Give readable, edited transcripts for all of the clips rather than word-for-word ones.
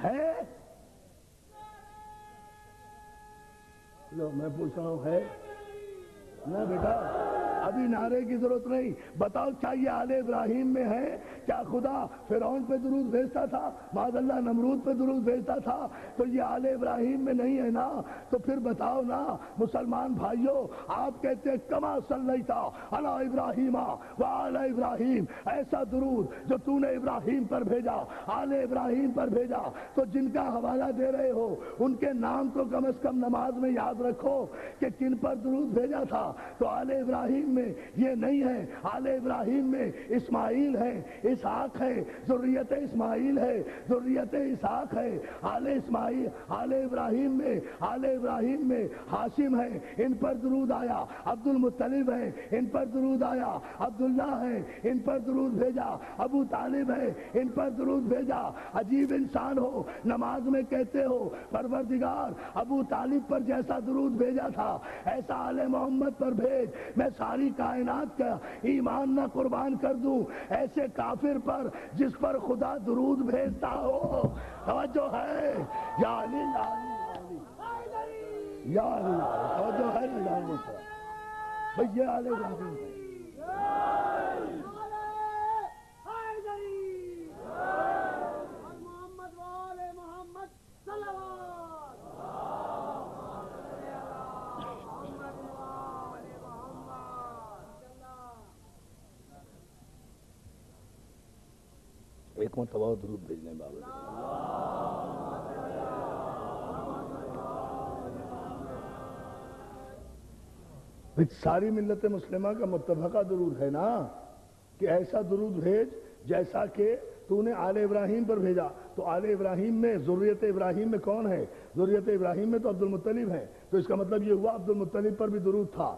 ہے؟ لو میں پوچھ رہا ہوں، ہے نہ بیٹا؟ ابھی نعرے کی ضرورت نہیں، بتاؤ کیا یہ آل ابراہیم میں ہے؟ کیا خدا فرعون پہ درود بھیجتا تھا؟ معاذ اللہ نمرود پہ درود بھیجتا تھا؟ تو یہ آل ابراہیم میں نہیں ہے نا؟ تو پھر بتاؤ نا مسلمان بھائیوں، آپ کہتے ہیں کما صلیتا علی ابراہیم وعلی ابراہیم، ایسا درود جو تو نے ابراہیم پر بھیجا، آل ابراہیم پر بھیجا، تو جن کا حوالہ دے رہے ہو ان کے نام تو کم از کم نماز میں یاد رکھو کہ کن پر درود بھیجا تھا۔ تو آل ابراہیم میں یہ نہیں ہے، آل ابراہیم میں اسماعیل ہے، اسحاق ہے، ذریت اسماعیل ہے، ذریت اسحاق ہے، آل اسماعیل، آل ابراہیم میں ہاشم ہے، ان پر درود آیا، عبد المطلب ہے، ان پر درود آیا، عبداللہ ہے، ان پر درود بھیجا، ابو طالب ہے، ان پر درود بھیجا۔ عجیب انسان ہو، نماز میں کہتے ہو پروردگار ابو طالب پر جیسا درود بھیجا تھا ایسا آل محمد پر بھیج، میں ساری کائنات کا ایمان نہ قربان کر دوں ایسے کافر پر جس پر خدا درود بھیجتا ہو۔ توجہ ہے یا علی یا علی یا علی، توجہ ہے نا یا علی؟ بھئی یہ آل ابراہیم ہے۔ ایک مرتبہ درود بھیجنے بابا۔ ساری ملت مسلمہ کا متفقہ درود ہے نا کہ ایسا درود بھیج جیسا کہ تو نے آل ابراہیم پر بھیجا۔ تو آل ابراہیم میں ذریت ابراہیم میں کون ہے؟ ذریت ابراہیم میں تو عبد المطلب ہے، تو اس کا مطلب یہ ہوا عبد المطلب پر بھی درود تھا،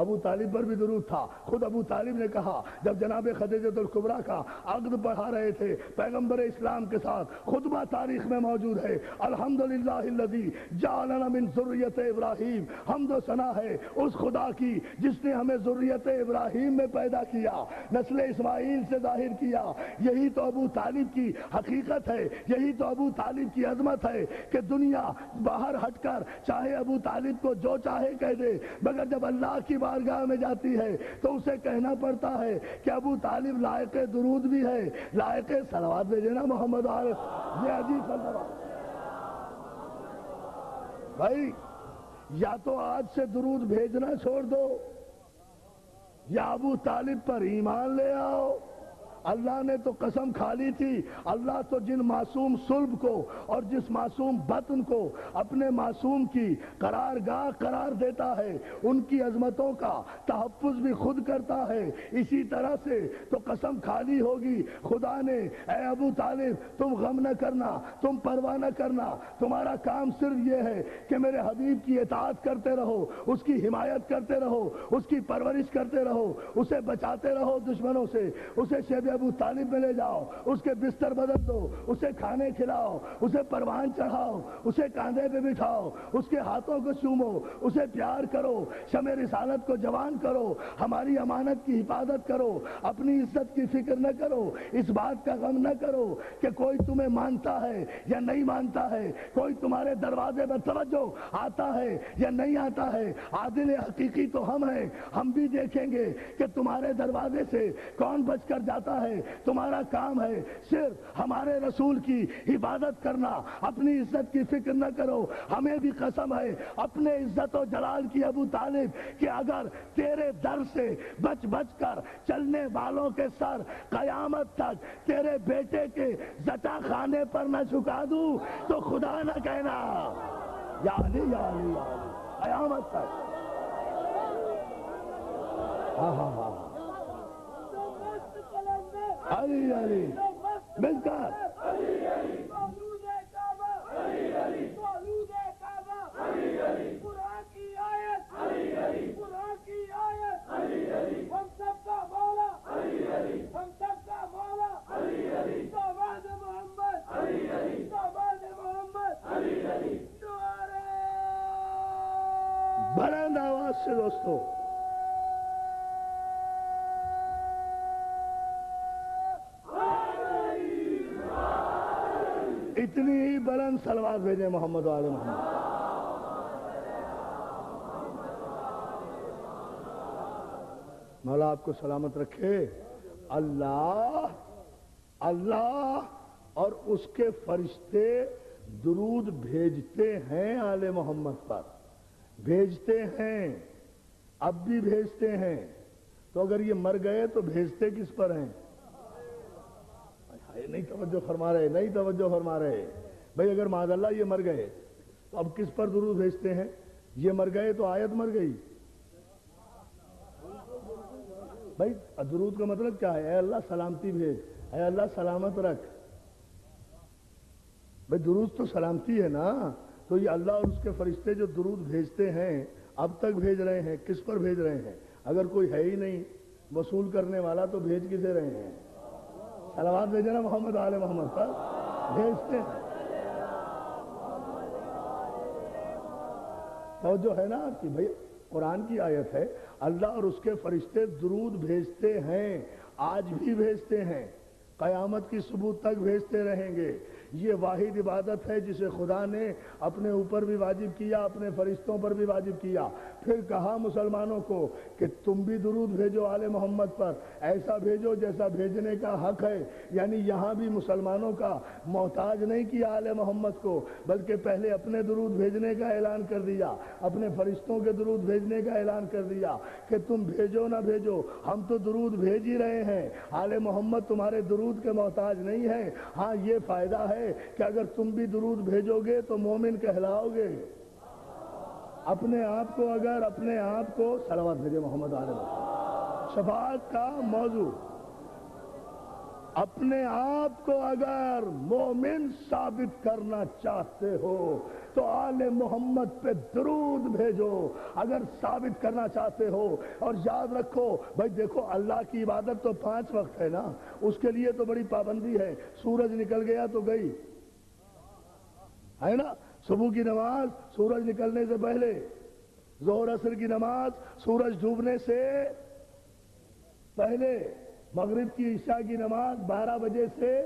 ابو طالب پر بھی درود تھا۔ خود ابو طالب نے کہا جب جناب خدیجۃ الکبریٰ کا عقد پڑھا رہے تھے پیغمبر اسلام کے ساتھ، خطبہ تاریخ میں موجود ہے، الحمدللہ الذی جعلنا من ذریت ابراہیم، حمد و ثنا ہے اس خدا کی جس نے ہمیں ذریت ابراہیم میں پیدا کیا، نسل اسماعیل سے ظاہر کیا۔ یہی تو ابو طالب کی حقیقت ہے، یہی تو ابو طالب کی عظمت ہے کہ دنیا باہر ہٹ کر چاہے ابو طالب کو جو چاہے کہہ دے، مگر جب اللہ کی بارگاہ میں جاتی ہے تو اسے کہنا پڑتا ہے کہ ابو طالب لائق درود بھی ہے، لائق صلوات بھیجے نا محمد عارف۔ یہ عجیب صلوات بھائی، یا تو آج سے درود بھیجنا چھوڑ دو یا ابو طالب پر ایمان لے آؤ۔ اللہ نے تو قسم کھا لی تھی، اللہ تو جن معصوم صلب کو اور جس معصوم بطن کو اپنے معصوم کی قرارگاہ قرار دیتا ہے ان کی عظمتوں کا تحفظ بھی خود کرتا ہے، اسی طرح سے تو قسم کھا لی ہوگی خدا نے، اے ابو طالب تم غم نہ کرنا، تم پرواہ نہ کرنا، تمہارا کام صرف یہ ہے کہ میرے حبیب کی اطاعت کرتے رہو، اس کی حمایت کرتے رہو، اس کی پرورش کرتے رہو، اسے بچاتے رہو دشمنوں سے، اسے شیب ابو طالب میں لے جاؤ، اس کے بستر بدل دو، اسے کھانے کھلاؤ، اسے پروان چڑھاؤ، اسے کاندھے پہ بٹھاؤ، اس کے ہاتھوں کو چومو، اسے پیار کرو، شمع رسالت کو جوان کرو، ہماری امانت کی حفاظت کرو، اپنی عزت کی فکر نہ کرو، اس بات کا غم نہ کرو کہ کوئی تمہیں مانتا ہے یا نہیں مانتا ہے، کوئی تمہارے دروازے پر توجہ آتا ہے یا نہیں آتا ہے، عادل حقیقی تو ہم ہیں، ہم بھی دیکھیں گے کہ تمہارے دروازے سے کون بچ کر جاتا ہے۔ تمہارا کام ہے صرف ہمارے رسول کی حفاظت کرنا، اپنی عزت کی فکر نہ کرو۔ ہمیں بھی قسم ہے اپنے عزت و جلال کی ابو طالب کہ اگر تیرے در سے بچ بچ کر چلنے والوں کے سر قیامت تک تیرے بیٹے کے زچا خانے پر نہ جھکا دوں تو خدا نہ کہنا یا علی یا علی یا علی قیامت تک۔ ہاں ہاں ہاں علی علی مل کر بلند آواز سے دوستو اتنی ہی بلند صلوات بھیجیں محمد و آل محمد. مولا آپ کو سلامت رکھے. اللہ اور اس کے فرشتے درود بھیجتے ہیں آل محمد پر، بھیجتے ہیں، اب بھی بھیجتے ہیں. تو اگر یہ مر گئے تو بھیجتے کس پر ہیں؟ نہیں توجہ فرما رہے، نہیں توجہ فرما رہے. بھئی اگر معاذ اللہ یہ مر گئے تو اب کس پر درود بھیجتے ہیں؟ یہ مر گئے تو آیت مر گئی. بھئی درود کا مطلب کیا ہے؟ اے اللہ سلامتی بھیج، اے اللہ سلامت رکھ. بھئی درود تو سلامتی ہے نا. تو یہ اللہ اور اس کے فرشتے جو درود بھیجتے ہیں اب تک بھیج رہے ہیں، کس پر بھیج رہے ہیں؟ اگر کوئی ہے ہی نہیں وصول کرنے والا تو بھیج کسے رہے ہیں؟ صلوات بھیجنا محمد آل محمد پر بھیجتے ہیں. توجہ ہے نا آپ کی؟ بھئی قرآن کی آیت ہے، اللہ اور اس کے فرشتے درود بھیجتے ہیں، آج بھی بھیجتے ہیں، قیامت کی صبح تک بھیجتے رہیں گے. یہ واحد عبادت ہے جسے خدا نے اپنے اوپر بھی واجب کیا، اپنے فرشتوں پر بھی واجب کیا. پھر کہا مسلمانوں کو کہ تم بھی درود بھیجو آل محمد پر، ایسا بھیجو جیسا بھیجنے کا حق ہے. یعنی یہاں بھی مسلمانوں کا محتاج نہیں کیا آل محمد کو، بلکہ پہلے اپنے درود بھیجنے کا اعلان کر دیا، اپنے فرشتوں کے درود بھیجنے کا اعلان کر دیا کہ تم بھیجو نہ بھیجو ہم تو درود بھیج ہی رہے ہیں. آل محمد تمہارے درود کے محتاج نہیں ہے. ہاں یہ فائدہ ہے کہ اگر تم بھی درود بھیجو گے تو مومن کہلاؤ گے. اپنے آپ کو صلوات بھیجے محمد آل محمد. شفاعت کا موضوع، اپنے آپ کو اگر مومن ثابت کرنا چاہتے ہو تو آل محمد پہ درود بھیجو. اگر ثابت کرنا چاہتے ہو، اور یاد رکھو بھائی دیکھو اللہ کی عبادت تو 5 وقت ہے نا، اس کے لیے تو بڑی پابندی ہے. سورج نکل گیا تو گئی ہے نا، صبح کی نماز سورج نکلنے سے پہلے، ظہر عصر کی نماز سورج ڈوبنے سے پہلے، مغرب کی عشاء کی نماز 12 بجے سے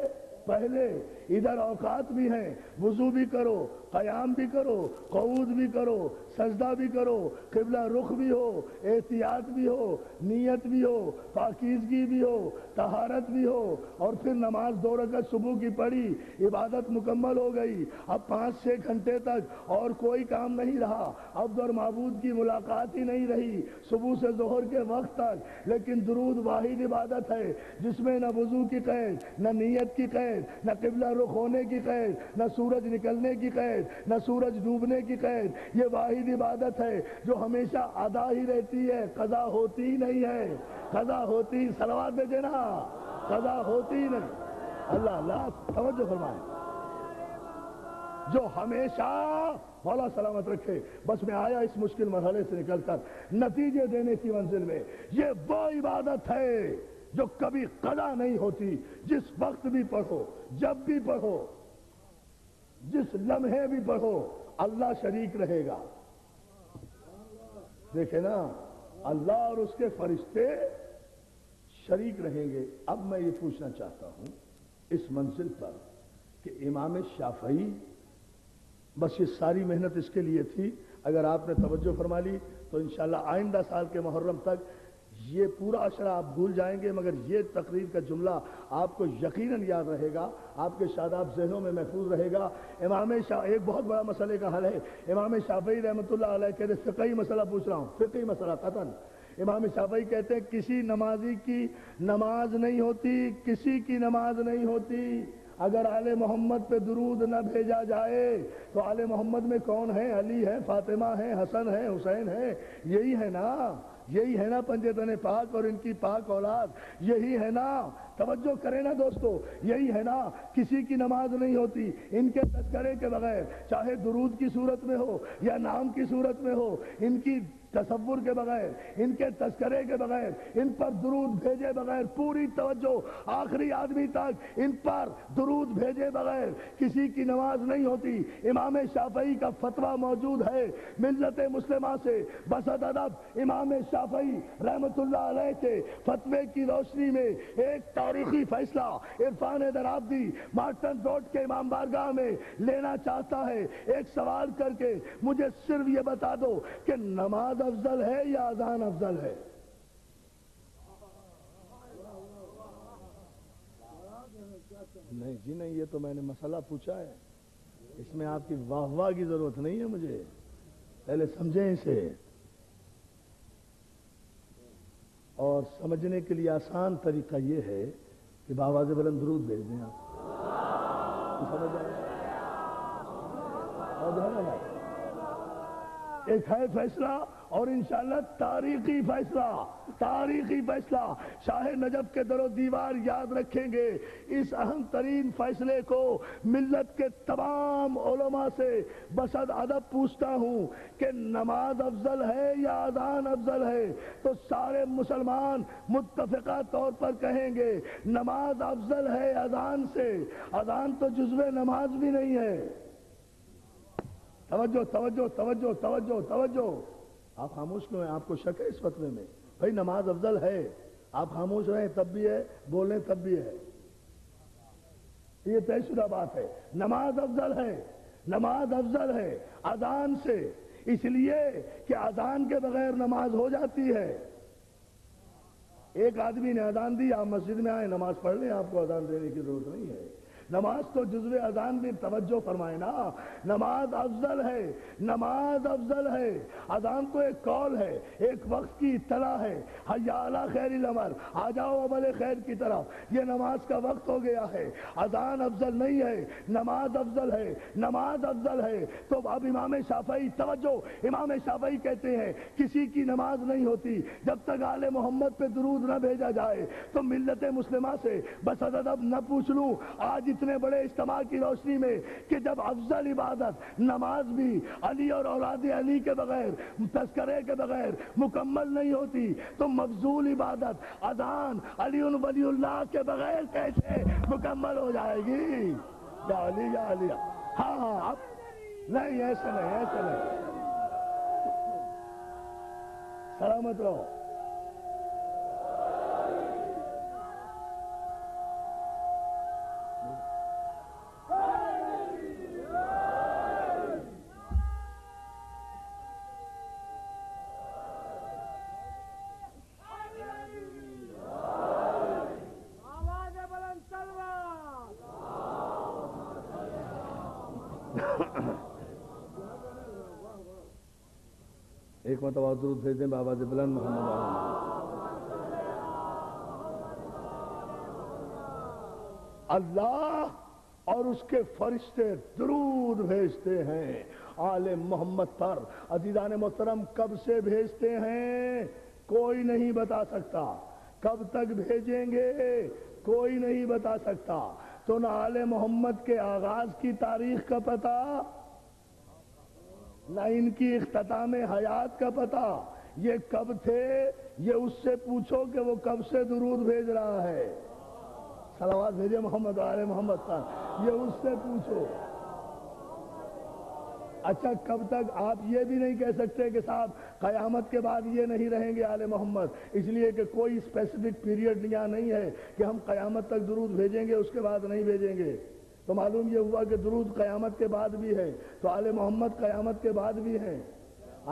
پہلے. ادھر اوقات بھی ہیں، وضو بھی کرو، قیام بھی کرو، قعود بھی کرو، سجدہ بھی کرو، قبلہ رخ بھی ہو، احتیاط بھی ہو، نیت بھی ہو، پاکیزگی بھی ہو، طہارت بھی ہو، اور پھر نماز 2 رکعت صبح کی پڑھی، عبادت مکمل ہو گئی. اب 5-6 گھنٹے تک اور کوئی کام نہیں رہا، عبد اور معبود کی ملاقات ہی نہیں رہی صبح سے ظہر کے وقت تک. لیکن درود واحد عبادت ہے جس میں نہ وضو کی قید، نہ نیت کی قید، نہ قبلہ رخ ہونے کی قید، نہ سورج نکلنے کی قید، نہ سورج ڈوبنے کی قید. یہ واحد عبادت ہے جو ہمیشہ ادا ہی رہتی ہے، قضا ہوتی ہی نہیں ہے. قضا ہوتی، صلوات بھیجے نا، قضا ہوتی ہی نہیں. اللہ توجہ فرمائیں. جو ہمیشہ مولا سلامت رکھے. بس میں آیا اس مشکل مرحلے سے نکل کر نتیجے دینے کی منزل میں. یہ وہ عبادت ہے جو کبھی قضا نہیں ہوتی. جس وقت بھی پڑھو، جب بھی پڑھو، جس لمحے بھی پڑھو، اللہ شریک رہے گا. دیکھیں نا، اللہ اور اس کے فرشتے شریک رہیں گے. اب میں یہ پوچھنا چاہتا ہوں اس منزل پر کہ امام شافعی، بس یہ ساری محنت اس کے لیے تھی. اگر آپ نے توجہ فرما لی تو انشاءاللہ آئندہ سال کے محرم تک یہ پورا عشرہ آپ بھول جائیں گے، مگر یہ تقریر کا جملہ آپ کو یقیناً یاد رہے گا، آپ کے شاداب ذہنوں میں محفوظ رہے گا. ایک بہت بڑا مسئلے کا حل ہے. امام شافعی رحمۃ اللہ علیہ کہتے ہیں، فقہی مسئلہ پوچھ رہا ہوں، فقہی مسئلہ قطعاً. امام شافعی کہتے ہیں کسی نمازی کی نماز نہیں ہوتی، کسی کی نماز نہیں ہوتی اگر آل محمد پہ درود نہ بھیجا جائے. تو آل محمد میں کون ہے؟ علی ہے، فاطمہ ہے، حسن ہے، حسین ہے. یہی ہے نا پنجتن پاک اور ان کی پاک اولاد. یہی ہے نا، توجہ کریں نا دوستو، یہی ہے نا. کسی کی نماز نہیں ہوتی ان کے تذکرے کے بغیر، چاہے درود کی صورت میں ہو یا نام کی صورت میں ہو، ان کی تصور کے بغیر، ان کے تذکرے کے بغیر، ان پر درود بھیجے بغیر. پوری توجہ، آخری آدمی تک ان پر درود بھیجے بغیر کسی کی نماز نہیں ہوتی. امام شافعی کا فتویٰ موجود ہے ملت مسلمہ سے. بسط ادب امام شافعی رحمت اللہ علیہ کے فتوے کی روشنی میں ایک تاریخی فیصلہ عرفان درابدی مارٹن روڈ کے امام بارگاہ میں لینا چاہتا ہے، ایک سوال کر کے مجھے صرف یہ بتا دو کہ نماز افضل ہے یا اذان افضل ہے؟ نہیں جی نہیں، یہ تو میں نے مسئلہ پوچھا ہے، اس میں آپ کی واہ واہ کی ضرورت نہیں ہے، مجھے پہلے سمجھیں اسے، اور سمجھنے کے لیے آسان طریقہ یہ ہے کہ بآواز بلند درود بھیج دیں آپ، سمجھ آئے؟ ایک ہے فیصلہ اور انشاءاللہ تاریخی فیصلہ شاہ نجف کے در و دیوار یاد رکھیں گے۔ اس اہم ترین فیصلے کو ملت کے تمام علماء سے بصد ادب پوچھتا ہوں کہ نماز افضل ہے یا اذان افضل ہے، تو سارے مسلمان متفقہ طور پر کہیں گے نماز افضل ہے اذان سے، اذان تو جزو نماز بھی نہیں ہے۔ توجہ توجہ توجہ توجہ توجہ، آپ خاموش کیوں ہیں؟ آپ کو شک ہے اس فتوے میں؟ بھائی نماز افضل ہے، آپ خاموش رہیں تب بھی ہے، بولیں تب بھی ہے، یہ طے شدہ بات ہے۔ نماز افضل ہے اذان سے، اس لیے کہ اذان کے بغیر نماز ہو جاتی ہے۔ ایک آدمی نے اذان دی، آپ مسجد میں آئے نماز پڑھ لیں، آپ کو اذان دینے کی ضرورت نہیں ہے۔ نماز تو جزو اذان بھی، توجہ فرمائے نا، نماز افضل ہے۔ اذان تو ایک کال ہے، ایک وقت کی اطلاع ہے، حی علی خیر الامر، آ جاؤ عمل خیر کی طرف، یہ نماز کا وقت ہو گیا ہے۔ اذان افضل نہیں ہے، نماز افضل ہے۔ تو اب امام شافعی، توجہ، امام شافعی کہتے ہیں کسی کی نماز نہیں ہوتی جب تک آل محمد پہ درود نہ بھیجا جائے۔ تو ملت مسلمہ سے بس ادب نہ پوچھ لوں آج اتنے بڑے اجتماع کی روشنی میں کہ جب افضل عبادت نماز بھی علی اور اولاد علی کے بغیر، تذکرے کے بغیر مکمل نہیں ہوتی، تو مفضول عبادت اذان علی ولی اللہ کے بغیر کیسے مکمل ہو جائے گی؟ یا علی یا علی، ہاں اب نہیں، ایسے نہیں، سلامت رہو۔ ایک مرتبہ درود بھیج دیں بآواز بلند محمد اللہ اور اس کے فرشتے درود بھیجتے ہیں آل محمد پر۔ عزیزان محترم، کب سے بھیجتے ہیں کوئی نہیں بتا سکتا، کب تک بھیجیں گے کوئی نہیں بتا سکتا۔ تو نہ آل محمد کے آغاز کی تاریخ کا پتہ، نہ ان کی اختتام حیات کا پتہ، یہ کب تھے یہ اس سے پوچھو کہ وہ کب سے درود بھیج رہا ہے۔ صلوات بھیجے محمد آل محمد پر، یہ اس سے پوچھو۔ اچھا کب تک؟ آپ یہ بھی نہیں کہہ سکتے کہ صاحب قیامت کے بعد یہ نہیں رہیں گے آل محمد، اس لیے کہ کوئی اسپیسیفک پیریڈ یہاں نہیں ہے کہ ہم قیامت تک درود بھیجیں گے اس کے بعد نہیں بھیجیں گے۔ تو معلوم یہ ہوا کہ درود قیامت کے بعد بھی ہے، تو آل محمد قیامت کے بعد بھی ہیں،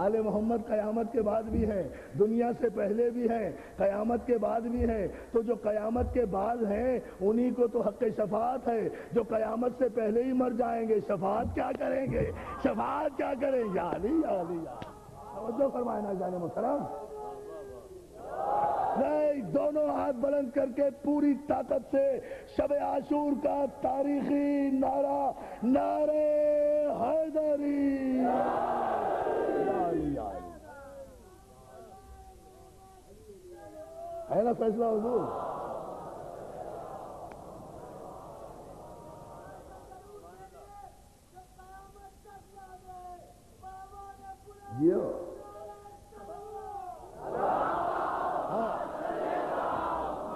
آل محمد قیامت کے بعد بھی ہیں، دنیا سے پہلے بھی ہیں، قیامت کے بعد بھی ہیں۔ تو جو قیامت کے بعد ہیں انہی کو تو حق شفاعت ہے، جو قیامت سے پہلے ہی مر جائیں گے شفاعت کیا کریں گے؟ شفاعت کیا کریں گے؟ یا علی یا علی یا توجہ فرمائے نا جان محترم، نہیں، دونوں ہاتھ بلند کر کے پوری طاقت سے شب عاشور کا تاریخی نعرہ، نعرہ حیدری، ہے نا فیصلہ حضور؟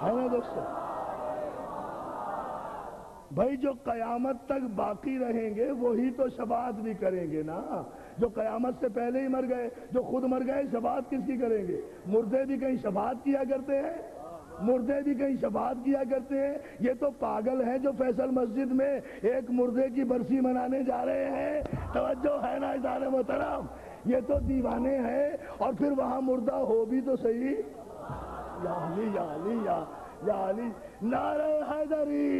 ہے نا دوستو؟ بھائی جو قیامت تک باقی رہیں گے وہی تو شفاعت بھی کریں گے نا، جو قیامت سے پہلے ہی مر گئے، جو خود مر گئے شفاعت کس کی کریں گے؟ مردے بھی کہیں شفاعت کیا کرتے ہیں؟ مردے بھی کہیں شفاعت کیا کرتے ہیں؟ یہ تو پاگل ہیں جو فیصل مسجد میں ایک مردے کی برسی منانے جا رہے ہیں. توجہ ہے نا عزیزان محترم؟ یہ تو دیوانے ہیں. اور پھر وہاں مردہ ہو بھی تو صحیح. یا علی یا علی یا علی، نعرہ حیدری.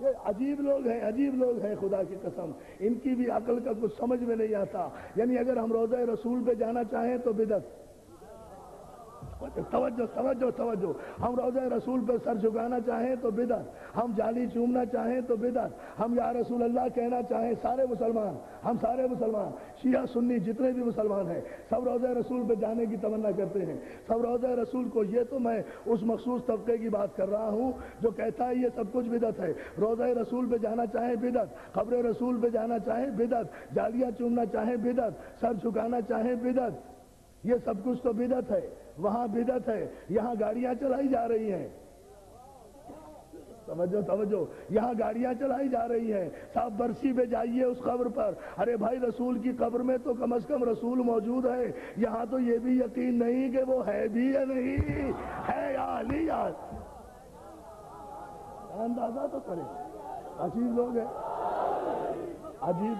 یہ عجیب لوگ ہیں، عجیب لوگ ہیں، خدا کی قسم. ان کی بھی عقل کا کچھ سمجھ میں نہیں آتا. یعنی اگر ہم روضہ رسول پہ جانا چاہیں تو بدعت. توجہ توجہ توجہ. ہم روضہ رسول پہ سر جھکانا چاہیں تو بدعت. ہم جالی چومنا چاہیں تو بدعت. ہم یا رسول اللہ کہنا چاہیں، سارے مسلمان، ہم سارے مسلمان، شیعہ سنی جتنے بھی مسلمان ہیں، سب روضہ رسول پہ جانے کی تمنا کرتے ہیں. سب روضہ رسول کو، یہ تو میں اس مخصوص طبقے کی بات کر رہا ہوں جو کہتا ہے یہ سب کچھ بدعت ہے. روضہ رسول پہ جانا چاہیں بدعت، قبر رسول پہ جانا چاہیں بدعت، جالیاں چومنا چاہیں بدعت، سر جھکانا چاہیں بدعت. یہ سب کچھ تو بدعت ہے. وہاں بدعت ہے، یہاں گاڑیاں چلائی جا رہی ہیں. توجہ توجہ. یہاں گاڑیاں چلائی جا رہی ہیں. صاحب برسی پہ جائیے اس قبر پر. ارے بھائی رسول کی قبر میں تو کم از کم رسول موجود ہے. یہاں تو یہ بھی یقین نہیں کہ وہ ہے بھی یا نہیں ہے. یا علی یا اندازہ تو کریں. عجیب لوگ ہیں، عجیب.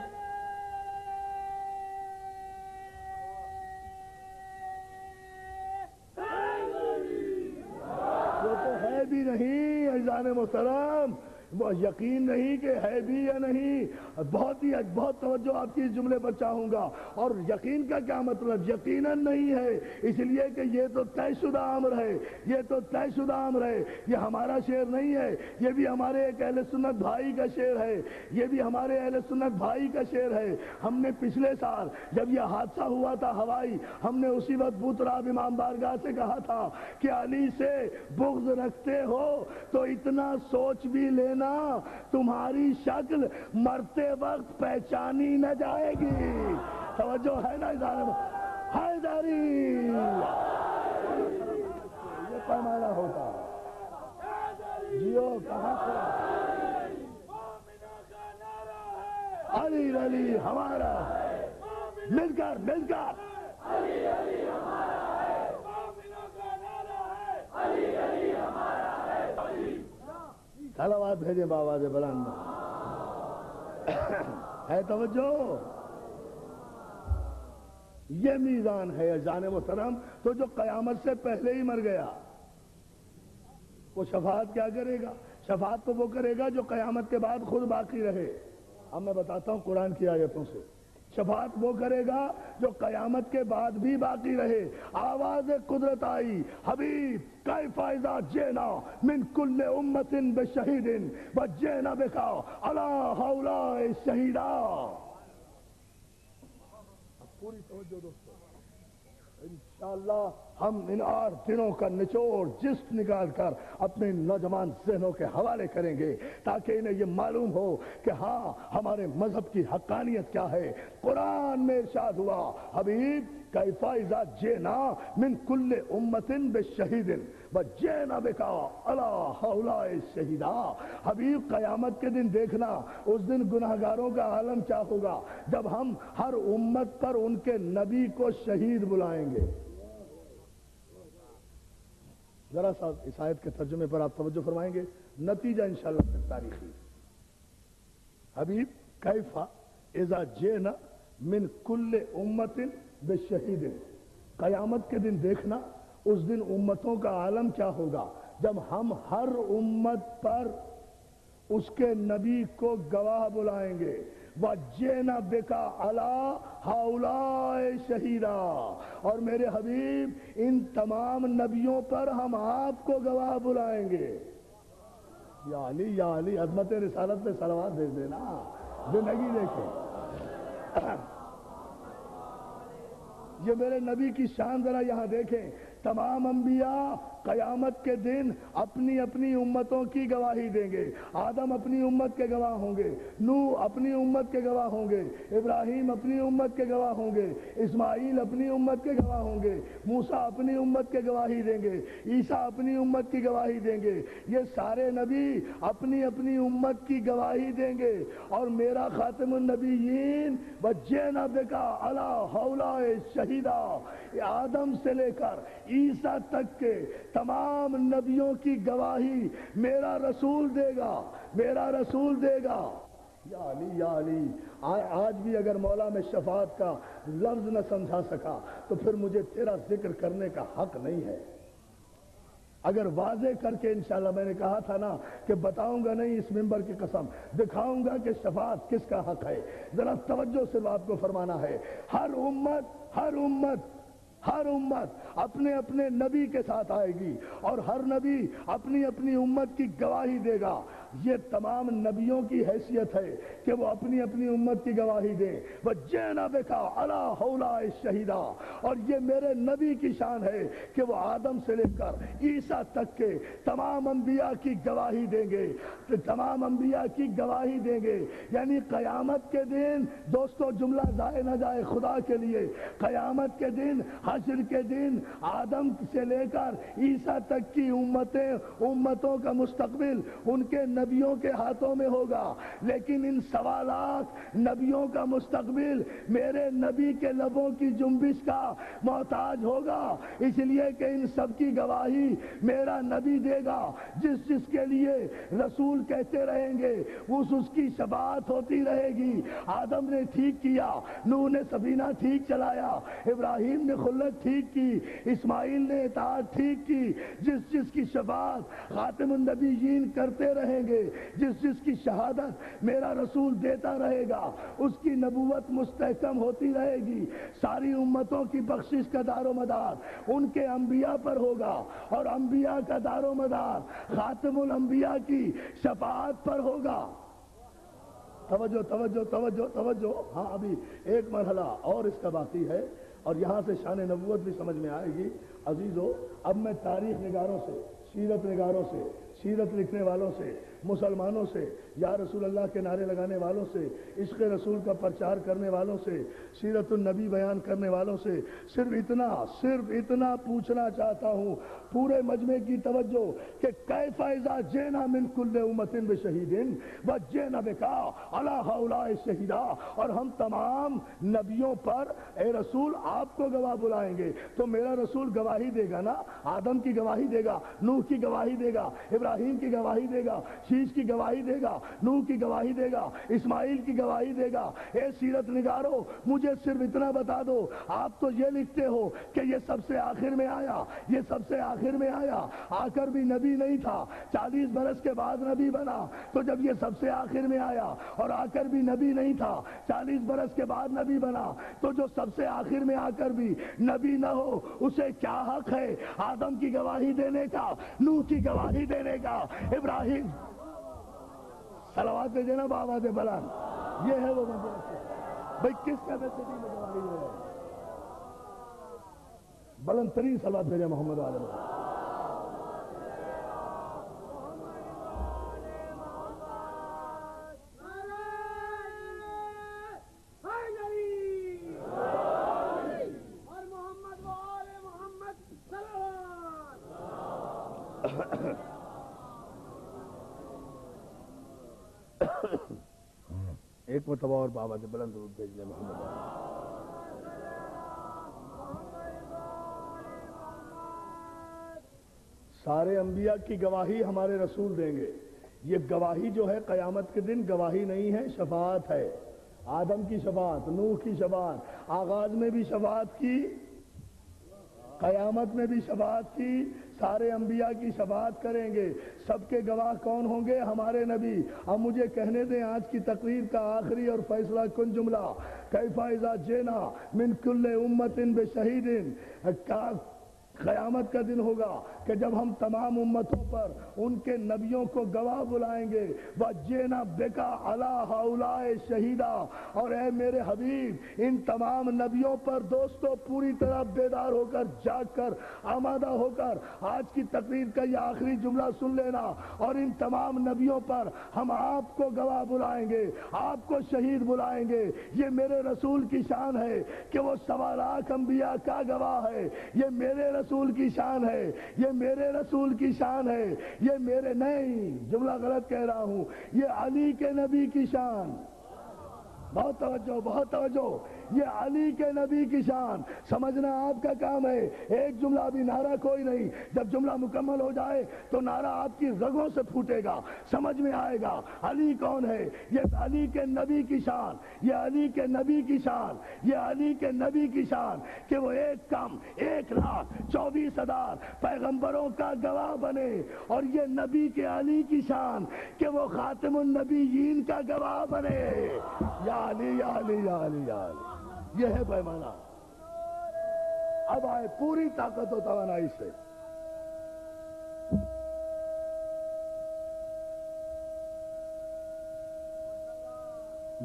بھی نہیں عزیزان محترم، وہ یقین نہیں کہ ہے بھی یا نہیں. بہت توجہ آپ کی اس جملے پر چاہوں گا. اور یقین کا کیا مطلب؟ یقیناً نہیں ہے، اس لیے کہ یہ تو طے شدہ امر ہے. یہ تو طے شدہ امر ہے. یہ ہمارا شعر نہیں ہے، یہ بھی ہمارے ایک اہل سنت بھائی کا شعر ہے. یہ بھی ہمارے اہل سنت بھائی کا شعر ہے. ہم نے پچھلے سال جب یہ حادثہ ہوا تھا ہوائی، ہم نے اسی وقت بوتراب امام بارگاہ سے کہا تھا کہ علی سے بغض رکھتے ہو تو اتنا سوچ بھی لینا تمہاری شکل مرتے وقت پہچانی نہ جائے گی. توجہ ہے نا حیدری؟ یہ پیمانہ ہوتا. جیو کہاں سے؟ علی علی ہمارا ہے. مل کر مل کر علی علی ہمارا ہے. علی علی ہمارا ہے. صلوات بھیجیں بآواز بلند. ہے توجہ؟ یہ میزان ہے عزیزان محترم. تو جو قیامت سے پہلے ہی مر گیا وہ شفاعت کیا کرے گا؟ شفاعت تو وہ کرے گا جو قیامت کے بعد خود باقی رہے. اب میں بتاتا ہوں قرآن کی آیتوں سے. شفاعت وہ کرے گا جو قیامت کے بعد بھی باقی رہے. آواز قدرت آئی، حبیب کیف اذا جئنا من کل امت بشہید وجئنا بک علی ہؤلاء شہیدا. پوری توجہ دوستو. انشاءاللہ ہم ان 8 دنوں کا نچوڑ جسٹ نکال کر اپنے نوجوان ذہنوں کے حوالے کریں گے تاکہ انہیں یہ معلوم ہو کہ ہاں ہمارے مذہب کی حقانیت کیا ہے. قرآن میں ارشاد ہوا، حبیب کیف اذا جئنا من کل امت بشہید وجئنا بک علی ہؤلاء شہیدا. حبیب قیامت کے دن دیکھنا اس دن گناہگاروں کا عالم کیا ہوگا جب ہم ہر امت پر ان کے نبی کو شہید بلائیں گے. ذرا سا اس آیت کے ترجمے پر آپ توجہ فرمائیں گے. نتیجہ انشاءاللہ تاریخی. حبیب کیف اذا جئنا من کل امت بشہید. قیامت کے دن دیکھنا اس دن امتوں کا عالم کیا ہوگا جب ہم ہر امت پر اس کے نبی کو گواہ بلائیں گے. وَجِئْنَا بِكَ عَلَىٰ هَؤُلَاءِ شَهِيدًا. اور میرے حبیب ان تمام نبیوں پر ہم آپ کو گواہ بلائیں گے. یا علی عظمت رسالت پہ صلوات بھیج دینا. زندگی دیکھیں، یہ میرے نبی کی شان ذرا یہاں دیکھیں. تمام انبیاء قیامت کے دن اپنی اپنی امتوں کی گواہی دیں گے. آدم اپنی امت کے گواہ ہوں گے, نوح اپنی امت کے گواہ ہوں گے, ابراہیم اپنی امت کے گواہ ہوں گے, اسماعیل اپنی امت کے گواہ ہوں گے, موسیٰ اپنی امت کے گواہی دیں گے, عیسیٰ اپنی امت کی گواہی دیں گے. یہ سارے نبی اپنی اپنی امت کی گواہی دیں گے. اور میرا خاتم النبیین وجینا بکا علی ہؤلاء شہیدا, آدم سے لے کر عیسیٰ تک کے تمام نبیوں کی گواہی میرا رسول دے گا, میرا رسول دے گا. یا علی یا علی. آج بھی اگر مولا میں شفاعت کا لفظ نہ سمجھا سکا تو پھر مجھے تیرا ذکر کرنے کا حق نہیں ہے. اگر واضح کر کے انشاءاللہ, میں نے کہا تھا نا کہ بتاؤں گا نہیں اس منبر کی قسم, دکھاؤں گا کہ شفاعت کس کا حق ہے. ذرا توجہ سے بات کو فرمانا ہے. ہر امت اپنے اپنے نبی کے ساتھ آئے گی اور ہر نبی اپنی اپنی امت کی گواہی دے گا. یہ تمام نبیوں کی حیثیت ہے کہ وہ اپنی اپنی امت کی گواہی دیں. وجینا بکا علی ہؤلاء شہیدا. اور یہ میرے نبی کی شان ہے کہ وہ آدم سے لے کر عیسیٰ تک کے تمام انبیاء کی گواہی دیں گے, تمام انبیاء کی گواہی دیں گے. یعنی قیامت کے دن, دوستو جملہ ضائع نہ جائے خدا کے لیے, قیامت کے دن, حشر کے دن آدم سے لے کر عیسیٰ تک کی امتوں کا مستقبل ان کے نبیوں کے ہاتھوں میں ہوگا. لیکن ان 1.25 لاکھ نبیوں کا مستقبل میرے نبی کے لبوں کی جنبش کا محتاج ہوگا. اس لیے کہ ان سب کی گواہی میرا نبی دے گا. جس جس کے لیے رسول کہتے رہیں گے اس کی شفاعت ہوتی رہے گی. آدم نے ٹھیک کیا, نوح نے سفینہ ٹھیک چلایا, ابراہیم نے خلت ٹھیک کی, اسماعیل نے اطاعت ٹھیک کی. جس جس کی شفاعت خاتم النبیین کرتے رہیں گے, جس جس کی شہادت میرا رسول دیتا رہے گا, اس کی نبوت مستحکم ہوتی رہے گی. ساری امتوں کی بخشش کا دار و مدار ان کے انبیاء پر ہوگا اور انبیاء کا دار و مدار خاتم الانبیاء کی شفاعت پر ہوگا. توجہ توجہ توجہ توجہ. ہاں ابھی ایک مرحلہ اور اس کا باقی ہے اور یہاں سے شان نبوت بھی سمجھ میں آئے گی. عزیزو, اب میں تاریخ نگاروں سے, سیرت نگاروں سے, سیرت لکھنے والوں سے, مسلمانوں سے, یا رسول اللہ کے نعرے لگانے والوں سے, عشق رسول کا پرچار کرنے والوں سے, سیرت النبی بیان کرنے والوں سے صرف اتنا پوچھنا چاہتا ہوں, پورے مجمع کی توجہ, کہ کیف اذا جئنا من کل امت بشہید وجئنا بک علی ہؤلاء شہیدا. اور ہم تمام نبیوں پر اے رسول آپ کو گواہ بلائیں گے تو میرا رسول گواہی دے گا نا. آدم کی گواہی دے گا, نوح کی گواہی دے گا, ابراہیم کی گواہی دے گا, شیش کی گواہی دے گا, نوح کی گواہی دے گا, اسماعیل کی گواہی دے گا. اے سیرت نگارو, مجھے صرف اتنا بتا دو, آپ تو یہ لکھتے ہو کہ یہ سب سے آخر میں آیا, یہ سب سے آخر میں آیا, آ کر بھی نبی نہیں تھا, 40 برس کے بعد نبی بنا. تو جب یہ سب سے آخر میں آیا اور آ کر بھی نبی نہیں تھا, 40 برس کے بعد نبی بنا, تو جو سب سے آخر میں آ کر بھی نبی نہ ہو اسے کیا حق ہے آدم کی گواہی دینے کا, نوح کی گواہی دینے کا, ابراہیم صلوات دینا بآواز بلند. یہ ہے وہ منظر. بھئی کس کیپیسٹی میں گواہی دے رہے ہیں؟ بلند ترین صلوات بھیجے محمد عالم. ایک مرتبہ اور بابا سے بلند درود بھیج لیں محمد. سارے انبیاء کی گواہی ہمارے رسول دیں گے. یہ گواہی جو ہے قیامت کے دن گواہی نہیں ہے, شفاعت ہے. آدم کی شفاعت, نوح کی شفاعت, آغاز میں بھی شفاعت کی, قیامت میں بھی شفاعت کی, سارے انبیاء کی شفاعت کریں گے. سب کے گواہ کون ہوں گے؟ ہمارے نبی. اب مجھے کہنے دیں آج کی تقریر کا آخری اور فیصلہ کن جملہ, کیف اذا جئنا من کل امت بشہید, قیامت کا دن ہوگا کہ جب ہم تمام امتوں پر ان کے نبیوں کو گواہ بلائیں گے وَجِئْنَا بِكَ عَلَىٰ هَؤُلَاءِ شَهِيدًا، اور اے میرے حبیب ان تمام نبیوں پر دوستو پوری طرح بیدار ہو کر جاگ کر آمادہ ہو کر آج کی تقریر کا یہ آخری جملہ سن لینا، اور ان تمام نبیوں پر ہم آپ کو گواہ بلائیں گے، آپ کو شہید بلائیں گے۔ یہ میرے رسول کی شان ہے کہ وہ 1.25 لاکھ انبیاء کا گواہ ہے، یہ میرے رسول کی شان ہے، یہ میرے رسول کی شان ہے، یہ میرے نہیں، جملہ غلط کہہ رہا ہوں، یہ علی کے نبی کی شان۔ بہت توجہ، بہت توجہ، یہ علی کے نبی کی شان سمجھنا آپ کا کام ہے۔ ایک جملہ ابھی نعرہ کوئی نہیں، جب جملہ مکمل ہو جائے تو نعرہ آپ کی رگوں سے پھوٹے گا، سمجھ میں آئے گا علی کون ہے۔ یہ علی کے نبی کی شان، یہ علی کے نبی کی شان، یہ علی کے نبی کی شان کہ وہ 1,24,000 پیغمبروں کا گواہ بنے، اور یہ نبی کے علی کی شان کہ وہ خاتم النبیین کا گواہ بنے۔ یا علی یا علی یا علی یا علی، یہ ہے پیمانہ۔ اب آئے پوری طاقت و توانائی سے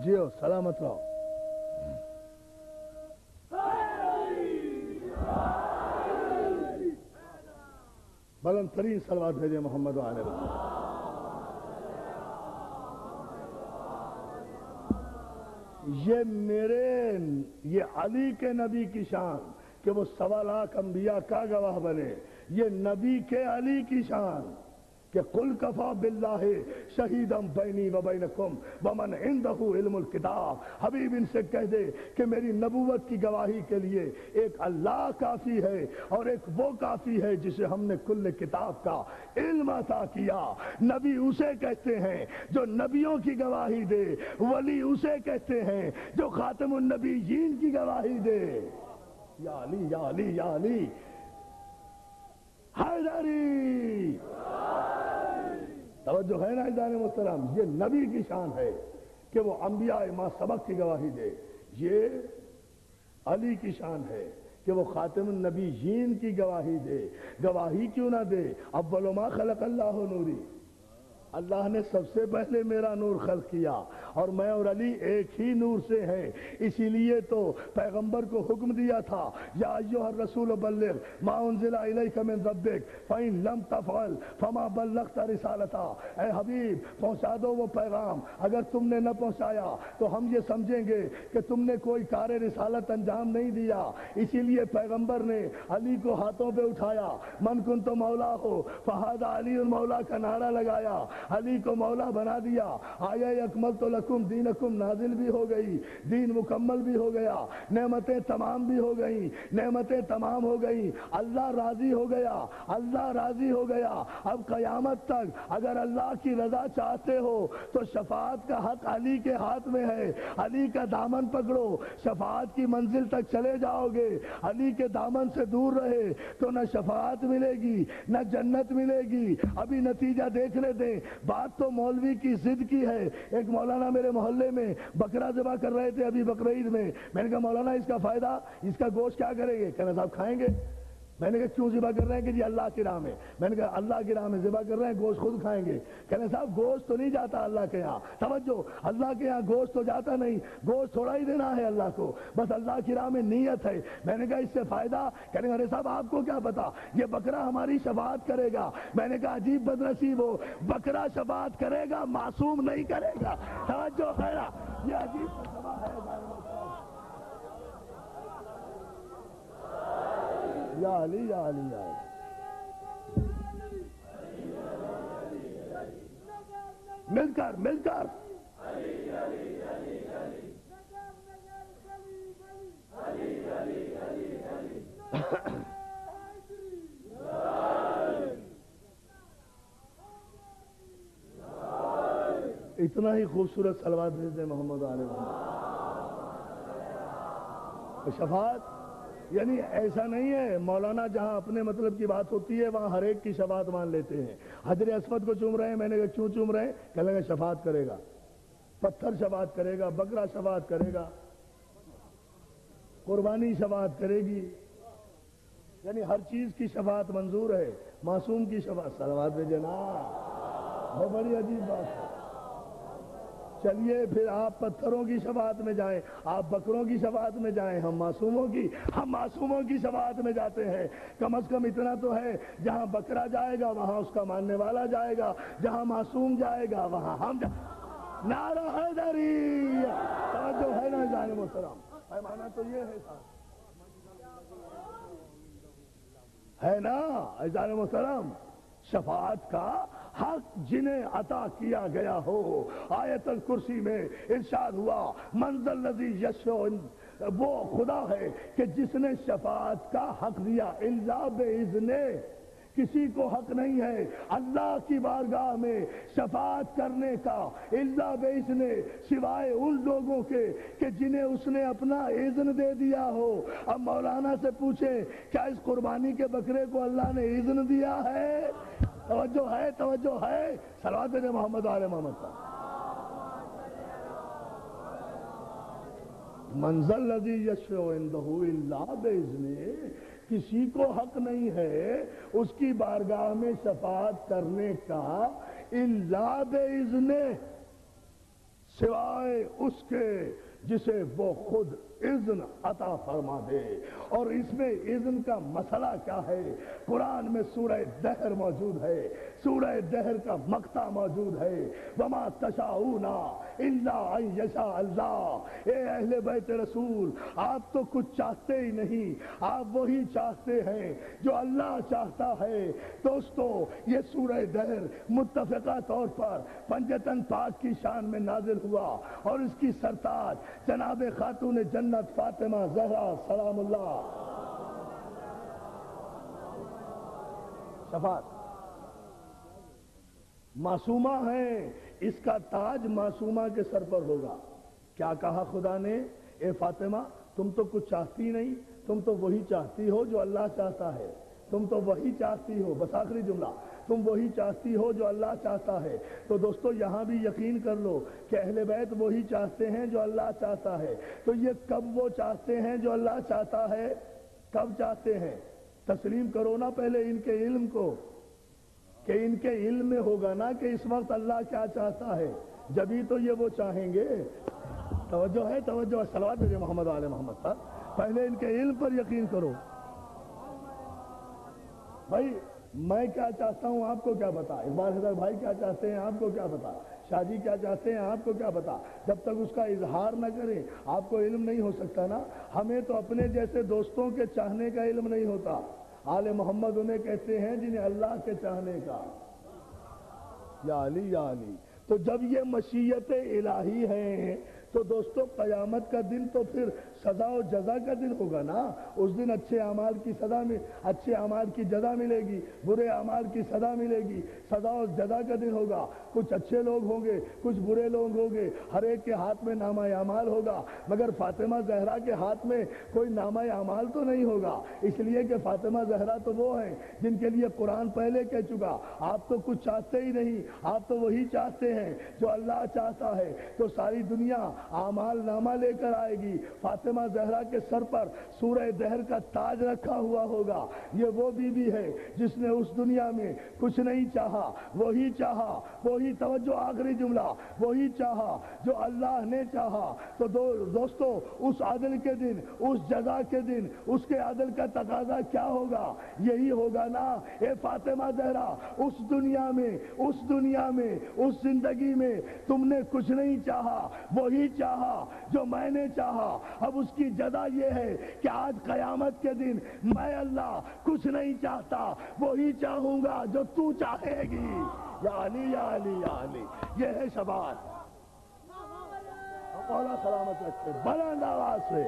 جیو، سلامت رہو۔ بلند ترین صلوات بھیجے محمد وعلى آلہ۔ یہ علی کے نبی کی شان کہ وہ 1.25 لاکھ انبیاء کا گواہ بنے، یہ نبی کے علی کی شان کہ قل کفا باللہ شہیدا بینی و بینکم ومن عندہ علم الکتاب۔ حبیب ان سے کہہ دے کہ میری نبوت کی گواہی کے لیے ایک اللہ کافی ہے اور ایک وہ کافی ہے جسے ہم نے کل کتاب کا علم عطا کیا۔ نبی اسے کہتے ہیں جو نبیوں کی گواہی دے، ولی اسے کہتے ہیں جو خاتم النبیین کی گواہی دے۔ یا علی یا علی یا علی، حیدری، توجہ ہے نا عزیزان محترم، یہ نبی کی شان ہے کہ وہ انبیاء ما سبق کی گواہی دے، یہ علی کی شان ہے کہ وہ خاتم النبیین کی گواہی دے۔ گواہی کیوں نہ دے؟ اول ما خلق اللہ نوری، اللہ نے سب سے پہلے میرا نور خلق کیا، اور میں اور علی ایک ہی نور سے ہیں، اسی لیے تو پیغمبر کو حکم دیا تھا یا ایھا الرسول بلغ ما انزل الیک من ربک فإن لم تفعل فما بلغت رسالتہ۔ اے حبیب پہنچا دو وہ پیغام، اگر تم نے نہ پہنچایا تو ہم یہ سمجھیں گے کہ تم نے کوئی کار رسالت انجام نہیں دیا۔ اسی لیے پیغمبر نے علی کو ہاتھوں پہ اٹھایا، من کنت مولا ہو فہذا علی المولا کا نعرہ لگایا، علی کو مولا بنا دیا۔ آیہ اکملت لکم دینکم نازل بھی ہو گئی، دین مکمل بھی ہو گیا، نعمتیں تمام بھی ہو گئیں، نعمتیں تمام ہو گئیں، اللہ راضی ہو گیا، اللہ راضی ہو گیا۔ اب قیامت تک اگر اللہ کی رضا چاہتے ہو تو شفاعت کا حق علی کے ہاتھ میں ہے، علی کا دامن پکڑو، شفاعت کی منزل تک چلے جاؤ گے۔ علی کے دامن سے دور رہے تو نہ شفاعت ملے گی نہ جنت ملے گی۔ ابھی نتیجہ دیکھ لیتے، بات تو مولوی کی ضد کی ہے۔ ایک مولانا میرے محلے میں بکرا ذبح کر رہے تھے ابھی بقرعید میں، میں نے کہا مولانا اس کا فائدہ، اس کا گوشت کیا کریں گے؟ کہنا صاحب کھائیں گے۔ میں نے کہا کیوں ذبح کر رہے ہیں؟ کہ جی اللہ کی راہ میں۔ میں نے کہا اللہ کی راہ میں ذبح کر رہے ہیں، گوشت خود کھائیں گے؟ کہنے صاحب گوشت تو نہیں جاتا اللہ کے یہاں، توجہ، اللہ کے یہاں گوشت تو جاتا نہیں، گوشت تھوڑا ہی دینا ہے اللہ کو، بس اللہ کی راہ میں نیت ہے۔ میں نے کہا اس سے فائدہ؟ کہنے ارے صاحب آپ کو کیا پتا، یہ بکرا ہماری شفاعت کرے گا۔ میں نے کہا عجیب بدنصیب ہو، بکرا شفاعت کرے گا، معصوم نہیں کرے گا۔ توجہ خیرہ، یہ عجیب مسئلہ ہے۔ یا علی یا علی یا علی، مل کر مل کر اتنا ہی خوبصورت صلوات بھیج دیں محمد علیہ وسلم۔ شفاعت یعنی ایسا نہیں ہے مولانا جہاں اپنے مطلب کی بات ہوتی ہے وہاں ہر ایک کی شفاعت مان لیتے ہیں۔ حجر اسود کو چوم رہے ہیں، میں نے کہا کیوں چوم رہے ہیں؟ کہنے لگا شفاعت کرے گا، پتھر شفاعت کرے گا، بکرا شفاعت کرے گا، قربانی شفاعت کرے گی۔ یعنی ہر چیز کی شفاعت منظور ہے، معصوم کی شفاعت صلوات میں جناب، وہ بڑی عجیب بات ہے۔ چلیے پھر آپ پتھروں کی شفاعت میں جائیں، آپ بکروں کی شفاعت میں جائیں، ہم معصوموں کی شفاعت میں جاتے ہیں۔ کم از کم اتنا تو ہے، جہاں بکرا جائے گا وہاں اس کا ماننے والا جائے گا، جہاں معصوم جائے گا وہاں ہم نعرہ حیدری، توجہ ہے نا جان محترم؟ پیمانہ تو یہ ہے صاحب، ہے نا جان محترم؟ شفاعت کا حق جنہیں عطا کیا گیا ہو، آیت الکرسی میں ارشاد ہوا من ذا الذی یشفع، وہ خدا ہے کہ جس نے شفاعت کا حق دیا، الا باذنہ، کسی کو حق نہیں ہے اللہ کی بارگاہ میں شفاعت کرنے کا الا باذنہ، سوائے ان لوگوں کے کہ جنہیں اس نے اپنا اذن دے دیا ہو۔ اب مولانا سے پوچھیں کیا اس قربانی کے بکرے کو اللہ نے اذن دیا ہے؟ توجہ ہے، توجہ ہے، صلوات محمد آل محمد کا۔ من ذا الذی یشفع عندہ الا باذنہ، کسی کو حق نہیں ہے اس کی بارگاہ میں شفاعت کرنے کا الا باذنہ، سوائے اس کے جسے وہ خود اذن عطا فرما دے۔ اور اس میں اذن کا مسئلہ کیا ہے؟ قرآن میں سورہ دہر موجود ہے، سورہ دہر کا مقطع موجود ہے، وما تشاؤون الا ان یشاء اللہ۔ اے اہل بیت رسول، آپ تو کچھ چاہتے ہی نہیں، آپ وہی چاہتے ہیں جو اللہ چاہتا ہے۔ دوستو یہ سورہ دہر متفقہ طور پر پنجتن پاک کی شان میں نازل ہوا، اور اس کی سرتاج جناب خاتون جنت فاطمہ زہرا سلام اللہ شفاعت معصومہ ہیں، اس کا تاج معصومہ کے سر پر ہوگا۔ کیا کہا خدا نے؟ اے فاطمہ تم تو کچھ چاہتی نہیں، تم تو وہی چاہتی ہو جو اللہ چاہتا ہے، تم تو وہی چاہتی ہو، بس آخری جملہ، تم وہی چاہتی ہو جو اللہ چاہتا ہے۔ تو دوستو یہاں بھی یقین کر لو کہ اہل بیت وہی چاہتے ہیں جو اللہ چاہتا ہے۔ تو یہ کب وہ چاہتے ہیں جو اللہ چاہتا ہے؟ کب چاہتے ہیں؟ تسلیم کرو نا پہلے ان کے علم کو، کہ ان کے علم میں ہوگا نا کہ اس وقت اللہ کیا چاہتا ہے، جبھی تو یہ وہ چاہیں گے۔ توجہ ہے، توجہ ہے، صلوات محمد آل محمد پر۔ پہلے ان کے علم پر یقین کرو۔ بھائی میں کیا چاہتا ہوں آپ کو کیا پتا، اقبال حیدر بھائی کیا چاہتے ہیں آپ کو کیا پتا، شاہ جی کیا چاہتے ہیں آپ کو کیا پتا؟ جب تک اس کا اظہار نہ کریں آپ کو علم نہیں ہو سکتا نا۔ ہمیں تو اپنے جیسے دوستوں کے چاہنے کا علم نہیں ہوتا، آل محمد انہیں کہتے ہیں جنہیں اللہ کے چاہنے کا، یا علی یا علی۔ تو جب یہ مشیت الہی ہے تو دوستو قیامت کا دن تو پھر سزا و جزا کا دن ہوگا نا۔ اس دن اچھے اعمال کی سزا میں اچھے اعمال کی جزا ملے گی، برے اعمال کی سزا ملے گی، سزا و جزا کا دن ہوگا۔ کچھ اچھے لوگ ہوں گے، کچھ برے لوگ ہوں گے، ہر ایک کے ہاتھ میں نامہ اعمال ہوگا، مگر فاطمہ زہرا کے ہاتھ میں کوئی نامہ اعمال تو نہیں ہوگا، اس لیے کہ فاطمہ زہرا تو وہ ہیں جن کے لیے قرآن پہلے کہہ چکا آپ تو کچھ چاہتے ہی نہیں، آپ تو وہی چاہتے ہیں جو اللہ چاہتا ہے۔ تو ساری دنیا اعمال نامہ لے کر آئے گی، فاطمہ زہرا کے سر پر سورہ دہر کا تاج رکھا ہوا ہوگا۔ یہ وہ بی بی ہے جس نے اس دنیا میں کچھ نہیں چاہا، وہی چاہا، وہی توجہ آخری جملہ، وہی چاہا جو اللہ نے چاہا۔ تو دوستو اس عدل کے دن، اس جزا کے دن، اس کے عدل کا تقاضا کیا ہوگا؟ یہی ہوگا نا، اے فاطمہ زہرا اس دنیا میں، اس دنیا میں، اس زندگی میں تم نے کچھ نہیں چاہا، وہی چاہا جو میں نے چاہا۔ اب اس کی جزا یہ ہے کہ آج قیامت کے دن میں اللہ کچھ نہیں چاہتا، وہی چاہوں گا جو تو چاہے گی، یا علی یا علی یا علی۔ یہ ہے شفاعت۔ مولا سلامت رکھے، بلند آواز سے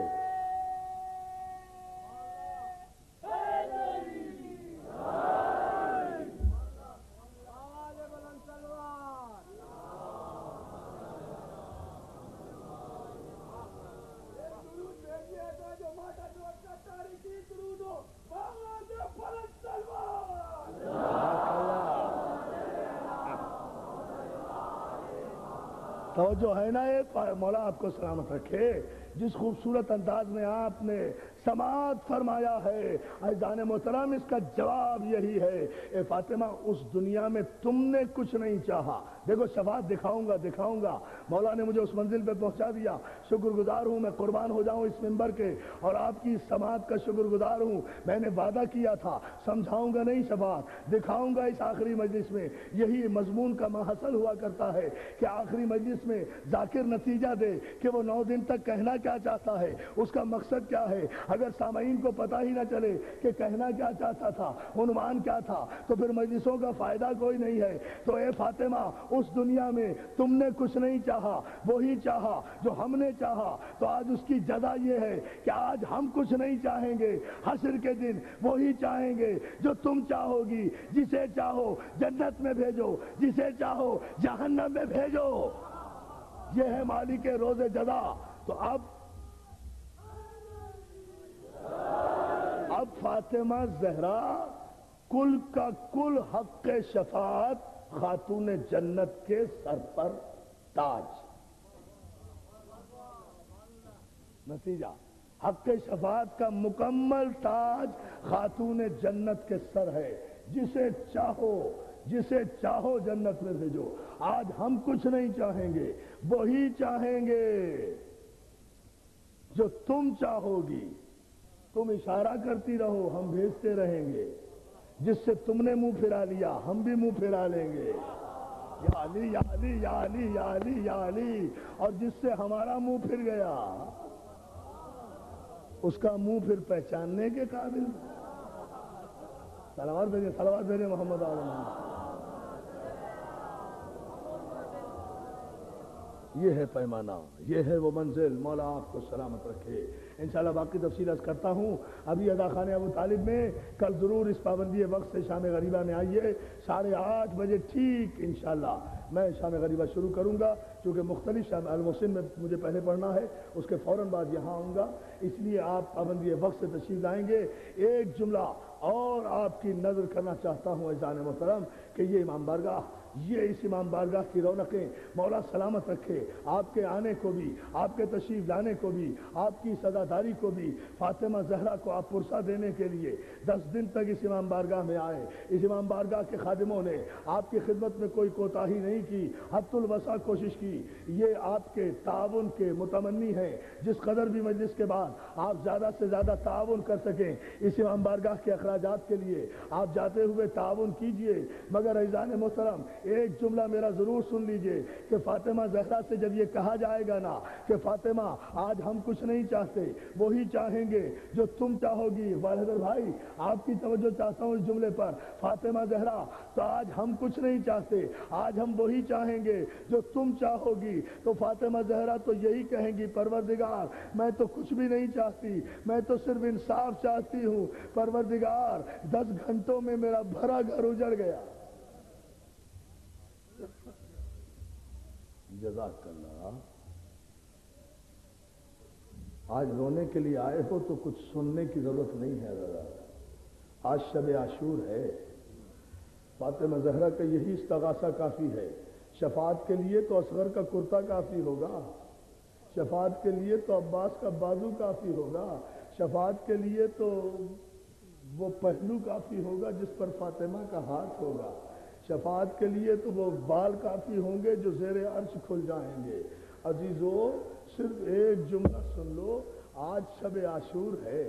توجہ ہے نا؟ یہ مولا آپ کو سلامت رکھے، جس خوبصورت انداز میں آپ نے سماعت فرمایا ہے، عزیزان محترم اس کا جواب یہی ہے، اے فاطمہ اس دنیا میں تم نے کچھ نہیں چاہا، دیکھو شفاعت دکھاؤں گا، مولا نے مجھے اس منزل پہ پہنچا دیا، شکر گزار ہوں، میں قربان ہو جاؤں اس منبر کے، اور آپ کی سماعت کا شکر گزار ہوں، میں نے وعدہ کیا تھا سمجھاؤں گا نہیں شفاعت دکھاؤں گا اس آخری مجلس میں۔ یہی مضمون کا محصل ہوا کرتا ہے کہ آخری مجلس میں ذاکر نتیجہ دے کہ وہ 9 دن تک کہنا کیا چاہتا ہے، اس کا مقصد کیا ہے۔ اگر سامعین کو پتہ ہی نہ چلے کہ کہنا کیا چاہتا تھا، عنوان کیا تھا، تو پھر مجلسوں کا فائدہ کوئی نہیں ہے۔ تو اے فاطمہ اس دنیا میں تم نے کچھ نہیں چاہا، وہی چاہا جو ہم نے چاہا، تو آج اس کی جزا یہ ہے کہ آج ہم کچھ نہیں چاہیں گے، حشر کے دن وہی چاہیں گے جو تم چاہو گی، جسے چاہو جنت میں بھیجو، جسے چاہو جہنم میں بھیجو، یہ ہے مالک روز جزا۔ تو اب فاطمہ زہرا کل کا کل حق شفاعت، خاتون جنت کے سر پر تاج، نتیجہ حق شفاعت کا مکمل تاج خاتون جنت کے سر ہے، جسے چاہو جنت میں بھیجو۔ آج ہم کچھ نہیں چاہیں گے، وہی چاہیں گے جو تم چاہو گی۔ تم اشارہ کرتی رہو، ہم بھیجتے رہیں گے، جس سے تم نے منہ پھرا لیا ہم بھی منہ پھرا لیں گے، یا علی یا علی یا علی یا علی یا علی، اور جس سے ہمارا منہ پھر گیا اس کا منہ پھر پہچاننے کے قابل۔ صلوات بھیجے محمد محمد۔ یہ ہے پیمانہ، یہ ہے وہ منزل، مولا آپ کو سلامت رکھے۔ انشاءاللہ باقی تفصیل عرض کرتا ہوں۔ ابھی ادا خانہ ابو طالب میں کل ضرور اس پابندی وقت سے شام غریبہ میں آئیے، 8:30 بجے ٹھیک انشاءاللہ میں شام غریبہ شروع کروں گا، چونکہ مختلف شام المحسن میں مجھے پہلے پڑھنا ہے، اس کے فوراً بعد یہاں آؤں گا، اس لیے آپ پابندی وقت سے تشریف لائیں گے۔ ایک جملہ اور آپ کی نظر کرنا چاہتا ہوں عزیزان محترم کہ یہ امام بارگاہ، یہ اس امام بارگاہ کی رونقیں مولا سلامت رکھے، آپ کے آنے کو بھی، آپ کے تشریف لانے کو بھی، آپ کی سزاداری کو بھی، فاطمہ زہرا کو آپ پرسہ دینے کے لیے 10 دن تک اس امام بارگاہ میں آئے۔ اس امام بارگاہ کے خادموں نے آپ کی خدمت میں کوئی کوتاہی نہیں کی، حد الوسع کوشش کی۔ یہ آپ کے تعاون کے متمنی ہیں، جس قدر بھی مجلس کے بعد آپ زیادہ سے زیادہ تعاون کر سکیں اس امام بارگاہ کے اخراجات کے لیے آپ جاتے ہوئے تعاون کیجئے۔ مگر عزیزان محترم ایک جملہ میرا ضرور سن لیجئے کہ فاطمہ زہرا سے جب یہ کہا جائے گا نا کہ فاطمہ آج ہم کچھ نہیں چاہتے، وہی چاہیں گے جو تم چاہو گی، والد بھائی آپ کی توجہ چاہتا ہوں اس جملے پر، فاطمہ زہرا تو آج ہم کچھ نہیں چاہتے، آج ہم وہی چاہیں گے جو تم چاہو گی، تو فاطمہ زہرا تو یہی کہیں گی پروردگار میں تو کچھ بھی نہیں چاہتی، میں تو صرف انصاف چاہتی ہوں، پروردگار 10 گھنٹوں میں میرا بھرا گھر اجڑ گیا۔ جزاک اللہ۔ آج رونے کے لیے آئے ہو تو کچھ سننے کی ضرورت نہیں ہے ذرا، آج شب عاشور ہے، فاطمہ زہرا کا یہی استغاثہ کافی ہے۔ شفاعت کے لیے تو اصغر کا کرتا کافی ہوگا، شفاعت کے لیے تو عباس کا بازو کافی ہوگا، شفاعت کے لیے تو وہ پہلو کافی ہوگا جس پر فاطمہ کا ہاتھ ہوگا، شفاعت کے لیے تو وہ بال کافی ہوں گے جو زیر عرش کھل جائیں گے۔ عزیزو صرف ایک جملہ سن لو، آج شب عاشور ہے،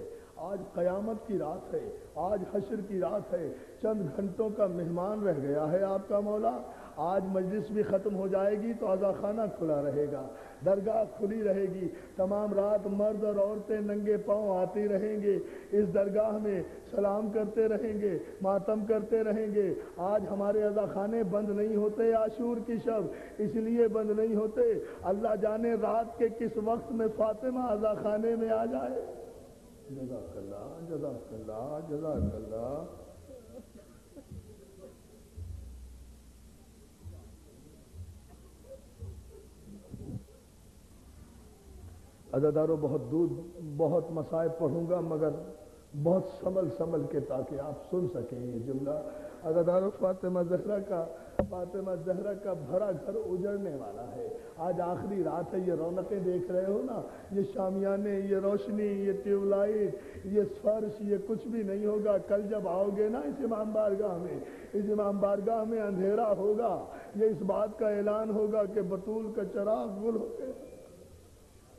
آج قیامت کی رات ہے، آج حشر کی رات ہے، چند گھنٹوں کا مہمان رہ گیا ہے آپ کا مولا۔ آج مجلس بھی ختم ہو جائے گی تو عزا خانہ کھلا رہے گا، درگاہ کھلی رہے گی، تمام رات مرد اور عورتیں ننگے پاؤں آتی رہیں گے، اس درگاہ میں سلام کرتے رہیں گے، ماتم کرتے رہیں گے۔ آج ہمارے عزا خانے بند نہیں ہوتے عاشور کی شب، اس لیے بند نہیں ہوتے اللہ جانے رات کے کس وقت میں فاطمہ عزا خانے میں آ جائے۔ جزاک اللہ، جزاک اللہ، جزاک اللہ۔ عزادارو بہت مسائب پڑھوں گا مگر بہت سنبھل کے تاکہ آپ سن سکیں یہ جملہ۔ عزادارو فاطمہ زہرا کا بھرا گھر اجڑنے والا ہے. آج آخری رات ہے. یہ رونقیں دیکھ رہے ہو نا, یہ شامیانے, یہ روشنی, یہ ٹیوب لائٹ, یہ فرش, یہ کچھ بھی نہیں ہوگا. کل جب آؤ گے نا اس امام بارگاہ میں اندھیرا ہوگا. یہ اس بات کا اعلان ہوگا کہ بطول کا چراغ گل ہو گیا.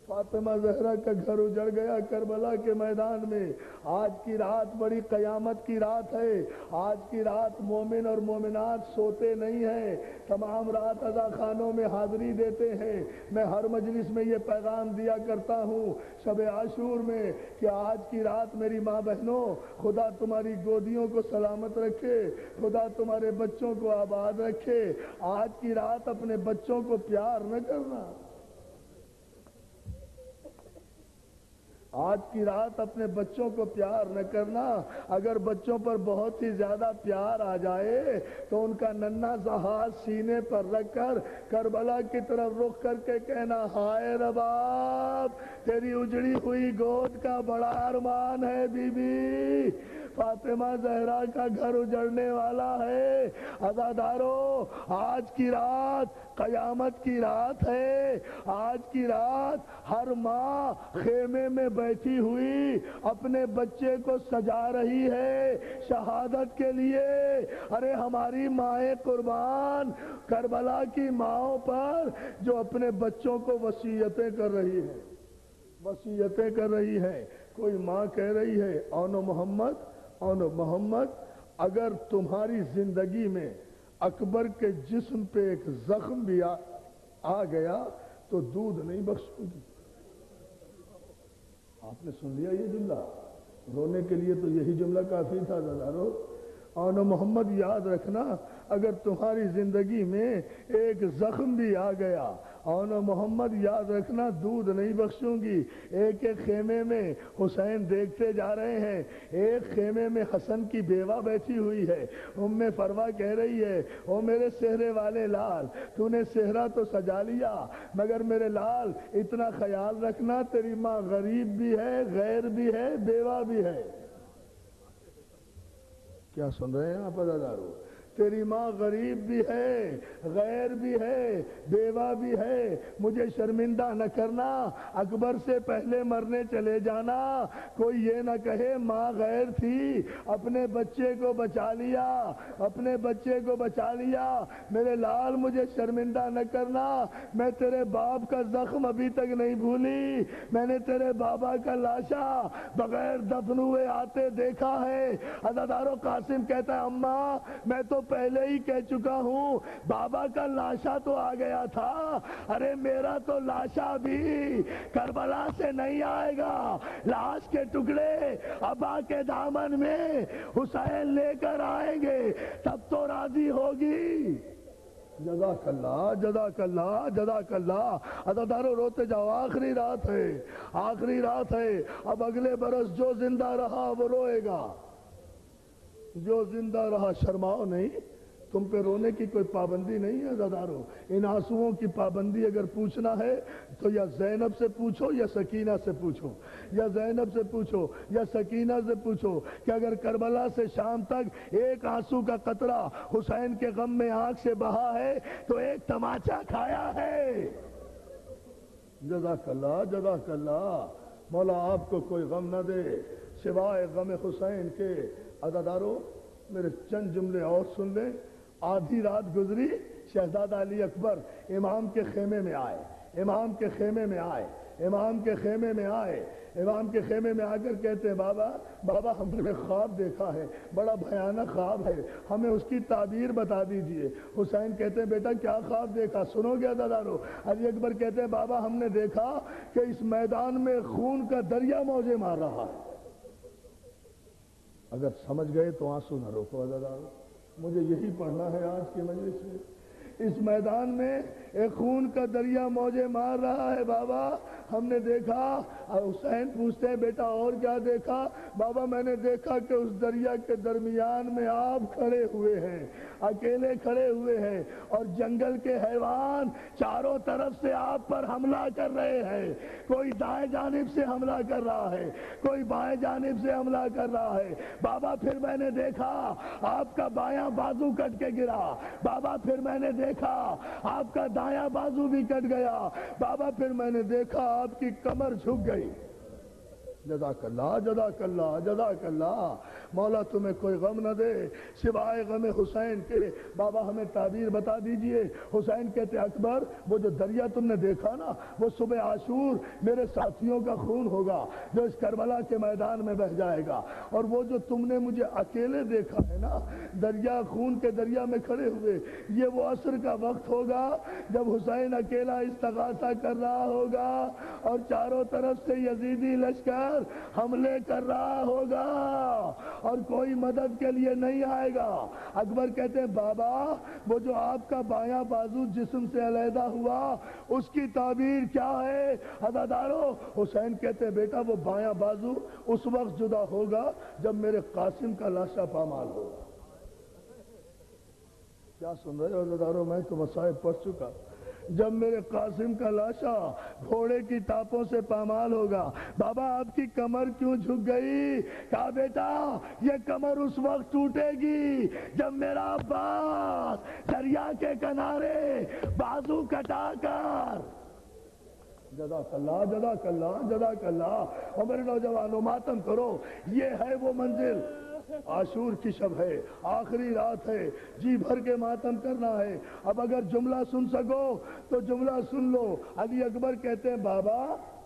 فاطمہ زہرا کا گھر اجڑ گیا کربلا کے میدان میں. آج کی رات بڑی قیامت کی رات ہے. آج کی رات مومن اور مومنات سوتے نہیں ہیں, تمام رات عزا خانوں میں حاضری دیتے ہیں. میں ہر مجلس میں یہ پیغام دیا کرتا ہوں شب عاشور میں کہ آج کی رات میری ماں بہنوں, خدا تمہاری گودیوں کو سلامت رکھے, خدا تمہارے بچوں کو آباد رکھے. آج کی رات اپنے بچوں کو پیار نہ کرنا. آج کی رات اپنے بچوں کو پیار نہ کرنا. اگر بچوں پر بہت ہی زیادہ پیار آ جائے تو ان کا ننھا سا ہاتھ سینے پر رکھ کر کربلا کی طرف رخ کر کے کہنا, ہائے رباب تیری اجڑی ہوئی گود کا بڑا ارمان ہے بی بی. فاطمہ زہرا کا گھر اجڑنے والا ہے. عزادارو آج کی رات قیامت کی رات ہے. آج کی رات ہر ماں خیمے میں بیٹھی ہوئی اپنے بچے کو سجا رہی ہے شہادت کے لیے. ارے ہماری مائیں قربان کربلا کی ماؤں پر جو اپنے بچوں کو وصیتیں کر رہی ہے. کوئی ماں کہہ رہی ہے, اونو محمد اگر تمہاری زندگی میں اکبر کے جسم پہ ایک زخم بھی آ گیا تو دودھ نہیں بخشوں گی. آپ نے سن لیا یہ جملہ؟ رونے کے لیے تو یہی جملہ کافی تھا. عزادارو اونو محمد یاد رکھنا, اگر تمہاری زندگی میں ایک زخم بھی آ گیا, اونو محمد یاد رکھنا دودھ نہیں بخشوں گی. ایک خیمے میں حسین دیکھتے جا رہے ہیں. ایک خیمے میں حسن کی بیوہ بیٹھی ہوئی ہے. ام فروا کہہ رہی ہے, او میرے سہرے والے لال, تو نے سہرا تو سجا لیا مگر میرے لال اتنا خیال رکھنا تیری ماں غریب بھی ہے, غیر بھی ہے, بیوہ بھی ہے. کیا سن رہے ہیں آپ عزادارو؟ تیری ماں غریب بھی ہے, غیر بھی ہے, بیوہ بھی ہے. مجھے شرمندہ نہ کرنا, اکبر سے پہلے مرنے چلے جانا. کوئی یہ نہ کہے ماں غیر تھی, اپنے بچے کو بچا لیا. میرے لال مجھے شرمندہ نہ کرنا. میں تیرے باپ کا زخم ابھی تک نہیں بھولی. میں نے تیرے بابا کا لاشا بغیر دفن ہوئے آتے دیکھا ہے. عزادارو قاسم کہتا ہے, اماں میں تو پہلے ہی کہہ چکا ہوں, بابا کا لاشا تو آ گیا تھا, ارے میرا تو لاشا بھی کربلا سے نہیں آئے گا. لاش کے ٹکڑے ابا کے دامن میں حسین لے کر آئیں گے, تب تو راضی ہوگی. جزاک اللہ, جزاک اللہ, جزاک اللہ. عزادارو روتے جاؤ, آخری رات ہے. اب اگلے برس جو زندہ رہا وہ روئے گا, جو زندہ رہا. شرماؤ نہیں, تم پہ رونے کی کوئی پابندی نہیں ہے. عزادارو ان آنسوؤں کی پابندی اگر پوچھنا ہے تو یا زینب سے پوچھو یا سکینہ سے پوچھو, یا سکینہ سے پوچھو کہ اگر کربلا سے شام تک ایک آنسو کا قطرہ حسین کے غم میں آنکھ سے بہا ہے تو ایک تماچا کھایا ہے. جزاک اللہ, جزاک اللہ. مولا آپ کو کوئی غم نہ دے سوائے غم حسین کے. عزادارو میرے چند جملے اور سن لیں. آدھی رات گزری, شہزادہ علی اکبر امام کے خیمے میں آ کر کہتے ہیں, بابا ہم نے خواب دیکھا ہے, بڑا بھیانک خواب ہے, ہمیں اس کی تعبیر بتا دیجئے. حسین کہتے ہیں, بیٹا کیا خواب دیکھا, سنو گے عزادارو؟ علی اکبر کہتے ہیں, بابا ہم نے دیکھا کہ اس میدان میں خون کا دریا موجے مار رہا ہے. اگر سمجھ گئے تو آنسو نہ روکو عزادارو, مجھے یہی پڑھنا ہے آج کے مجلس میں. اس میدان میں ایک خون کا دریا موجیں مار رہا ہے بابا، ہم نے دیکھا۔ حسین پوچھتے ہیں بیٹا اور کیا دیکھا؟ بابا میں نے دیکھا کہ اس دریا کے درمیان میں آپ کھڑے ہوئے ہیں، اکیلے کھڑے ہوئے ہیں، اور جنگل کے حیوان چاروں طرف سے آپ پر حملہ کر رہے ہیں۔ کوئی دائیں جانب سے حملہ کر رہا ہے، کوئی بائیں جانب سے حملہ کر رہا ہے۔ بابا پھر میں نے دیکھا آپ کا بایاں بازو کٹ کے گرا، بابا پھر میں نے دیکھا آپ کا دایاں بازو بھی کٹ گیا، بابا پھر میں نے دیکھا آپ کی کمر جھک گئی۔ جزاک اللہ، جزاک اللہ، جزاک اللہ۔ مولا تمہیں کوئی غم نہ دے سوائے غم حسین کے۔ بابا ہمیں تعبیر بتا دیجئے۔ حسین کہتے اکبر وہ جو دریا تم نے دیکھا نا، وہ صبح عاشور میرے ساتھیوں کا خون ہوگا جو اس کربلا کے میدان میں بہہ جائے گا، اور وہ جو تم نے مجھے اکیلے دیکھا ہے نا دریا، خون کے دریا میں کھڑے ہوئے، یہ وہ عصر کا وقت ہوگا جب حسین اکیلا استغاثہ کر رہا ہوگا اور چاروں طرف سے یزیدی لشکر حملے کر رہا ہوگا اور کوئی مدد کے لیے نہیں آئے گا۔ اکبر کہتے ہیں بابا وہ جو آپ کا بایاں بازو جسم سے علیحدہ ہوا اس کی تعبیر کیا ہے؟ عزادارو حسین کہتے ہیں بیٹا وہ بایاں بازو اس وقت جدا ہوگا جب میرے قاسم کا لاشا پامال ہوگا۔ کیا سن رہے ہو عزادارو؟ میں تو مصائب پڑھ چکا۔ جب میرے قاسم کا لاشا گھوڑے کی ٹاپوں سے پامال ہوگا۔ بابا آپ کی کمر کیوں جھک گئی؟ کہا بیٹا یہ کمر اس وقت ٹوٹے گی جب میرا عباس دریا کے کنارے بازو کٹا کر۔ جزاک اللہ، جزاک اللہ، جزاک اللہ۔ اور میرے نوجوانوں ماتم کرو، یہ ہے وہ منزل۔ عاشور کی شب ہے، آخری رات ہے، جی بھر کے ماتم کرنا ہے۔ اب اگر جملہ سن سکو تو جملہ سن لو۔ علی اکبر کہتے ہیں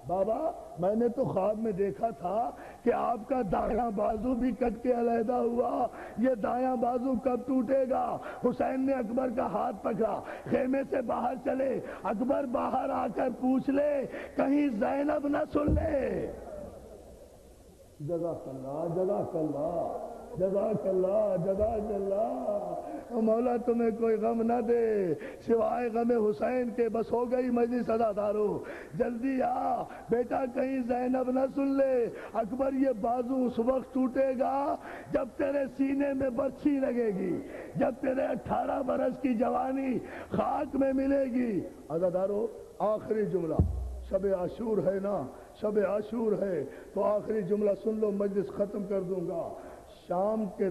بابا میں نے تو خواب میں دیکھا تھا کہ آپ کا دایاں بازو بھی کٹ کے علیحدہ ہوا، یہ دایاں بازو کب ٹوٹے گا؟ حسین نے اکبر کا ہاتھ پکڑا، خیمے سے باہر چلے۔ اکبر باہر آ کر پوچھ لے کہیں زینب نہ سن لے۔ جزاک اللہ، جزاک اللہ، جزاک اللہ، جزاک اللہ۔ مولا تمہیں کوئی غم نہ دے سوائے غم حسین کے۔ بس ہو گئی مجلس عزادارو، جلدی آ بیٹا کہیں زینب نہ سن لے۔ اکبر یہ بازو اس وقت ٹوٹے گا جب تیرے سینے میں برچھی لگے گی، جب تیرے 18 برس کی جوانی خاک میں ملے گی۔ عزادارو آخری جملہ، شب عاشور ہے نا، شب عاشور ہے تو آخری جملہ سن لو، مجلس ختم کر دوں گا۔ شام کے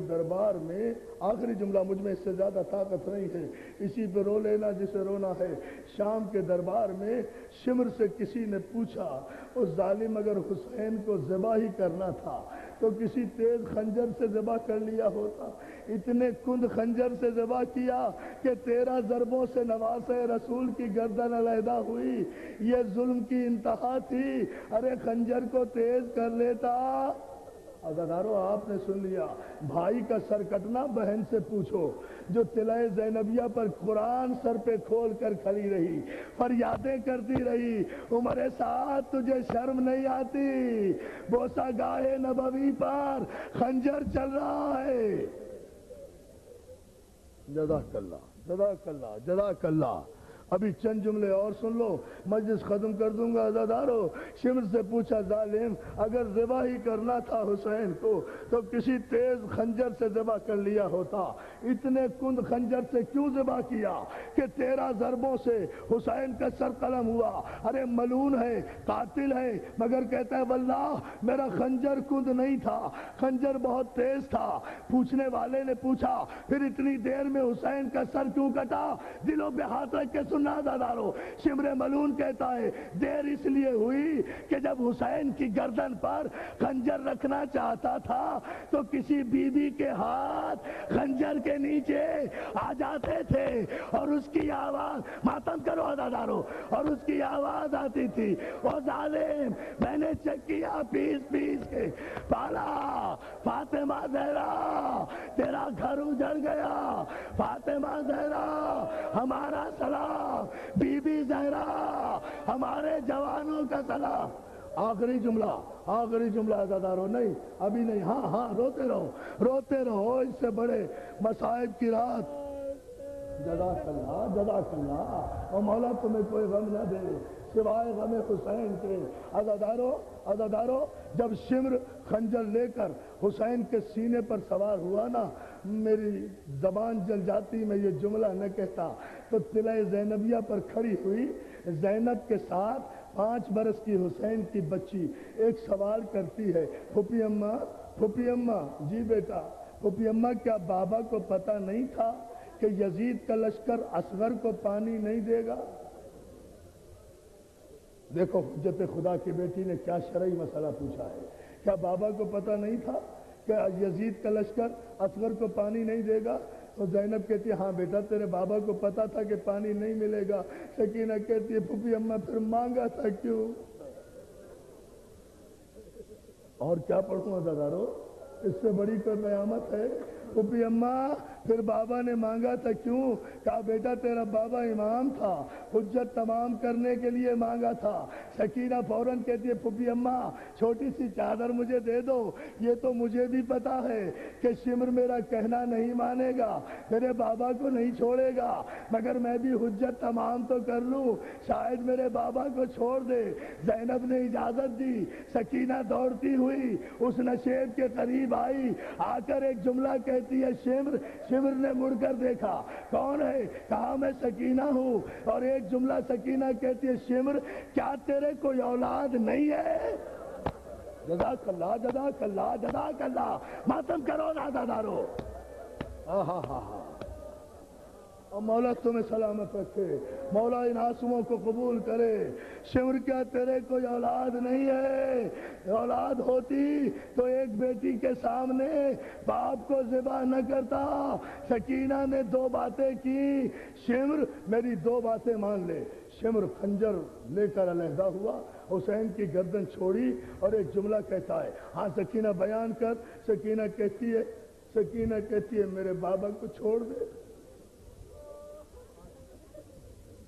دربار میں آخری جملہ، مجھ میں اس سے زیادہ طاقت نہیں ہے، اسی پہ رو لینا جسے رونا ہے۔ شام کے دربار میں شمر سے کسی نے پوچھا اس ظالم اگر حسین کو ذبح ہی کرنا تھا تو کسی تیز خنجر سے ذبح کر لیا ہوتا، اتنے کند خنجر سے ذبح کیا کہ 13 ضربوں سے نواسے رسول کی گردن علیحدہ ہوئی۔ یہ ظلم کی انتہا تھی، ارے خنجر کو تیز کر لیتا۔ عزادارو آپ نے سن لیا، بھائی کا سر کٹنا بہن سے پوچھو، جو طلعہ زینبیہ پر قرآن سر پہ کھول کر کھڑی رہی، فریادیں کرتی رہی، عمر سعد تجھے شرم نہیں آتی؟ بوسہ گاہ نبوی پر خنجر چل رہا ہے۔ جزاک اللہ، جزاک اللہ، جزاک اللہ۔ ابھی چند جملے اور سن لو، مجلس ختم کر دوں گا۔ عزادارو شمر سے پوچھا ظالم اگر ذبح ہی کرنا تھا حسین کو تو کسی تیز خنجر سے ذبح کر لیا ہوتا، اتنے کند خنجر سے کیوں ذبح کیا کہ 13 ضربوں سے حسین کا سر قلم ہوا؟ ارے ملعون ہے، قاتل ہے، مگر کہتا ہے واللہ میرا خنجر کند نہیں تھا، خنجر بہت تیز تھا۔ پوچھنے والے نے پوچھا پھر اتنی دیر میں حسین کا سر کیوں کٹا؟ دلوں پہ ہاتھ رکھ کے سننا عزادارو، شمر ملعون کہتا ہے دیر اس لیے ہوئی کہ جب حسین کی گردن پر خنجر رکھنا چاہتا تھا تو کسی بی بی کے ہاتھ خنجر کے نیچے آ جاتے تھے اور اس کی آواز، ماتم کرو عزادارو، اور اس کی آواز آتی تھی او ظالم میں نے چکیاں پیس پیس کے پالا، فاطمہ زہرا تیرا گھر اجڑ گیا، فاطمہ زہرا ہمارا سلام، بی بی زہرا ہمارے جوانوں کا سلام۔ آخری جملہ عزادارو، نہیں ابھی نہیں، ہاں روتے رہو، اس سے بڑے مصائب کی رات جزاک اللہ جزاک اللہ. اور مولا تمہیں کوئی غم نہ دے سوائے غم حسین کے. عزادارو جب شمر خنجر لے کر حسین کے سینے پر سوار ہوا نا، میری زبان جل جاتی، میں یہ جملہ نہ کہتا. تو طلعہ زینبیہ پر کھڑی ہوئی زینب کے ساتھ 5 برس کی حسین کی بچی ایک سوال کرتی ہے، پھوپھی اماں جی بیٹا، پھوپھی اماں کیا بابا کو پتہ نہیں تھا کہ یزید کا لشکر اصغر کو پانی نہیں دے گا؟ دیکھو حجت خدا کی بیٹی نے کیا شرعی مسئلہ پوچھا ہے. کیا بابا کو پتہ نہیں تھا کہ یزید کا لشکر اصغر کو پانی نہیں دے گا؟ تو زینب کہتی ہے ہاں بیٹا تیرے بابا کو پتہ تھا کہ پانی نہیں ملے گا. سکینہ کہتی ہے پھوپھی اماں پھر مانگا تھا کیوں؟ اور کیا پڑھوں عزادارو، اس سے بڑی کوئی قیامت ہے؟ پھوپھی اماں پھر بابا نے مانگا تھا کیوں؟ کہا بیٹا تیرا بابا امام تھا، حجت تمام کرنے کے لیے مانگا تھا. سکینہ فوراً کہتی ہے پھوپھی اماں چھوٹی سی چادر مجھے دے دو، یہ تو مجھے بھی پتا ہے کہ شمر میرا کہنا نہیں مانے گا، میرے بابا کو نہیں چھوڑے گا، مگر میں بھی حجت تمام تو کر لوں، شاید میرے بابا کو چھوڑ دے. زینب نے اجازت دی. سکینہ دوڑتی ہوئی اس نشیب کے قریب آئی، آ کر ایک جملہ کہتی ہے شمر نے مڑ کر دیکھا، کون ہے؟ کہا میں سکینہ ہوں. اور ایک جملہ سکینہ کہتی ہے شمر کیا تیرے کوئی اولاد نہیں ہے؟ جزاک اللہ جزاک اللہ جزاک اللہ. ماتم کرو نادادارو. اور مولا تمہیں سلامت رکھے، مولا ان آنسوؤں کو قبول کرے. شمر کیا تیرے کوئی اولاد نہیں ہے؟ اولاد ہوتی تو ایک بیٹی کے سامنے باپ کو ذبح نہ کرتا. سکینہ نے 2 باتیں کی. شمر میری 2 باتیں مان لے. شمر خنجر لے کر علیحدہ ہوا، حسین کی گردن چھوڑی اور ایک جملہ کہتا ہے، ہاں سکینہ بیان کر. سکینہ کہتی ہے میرے بابا کو چھوڑ دے.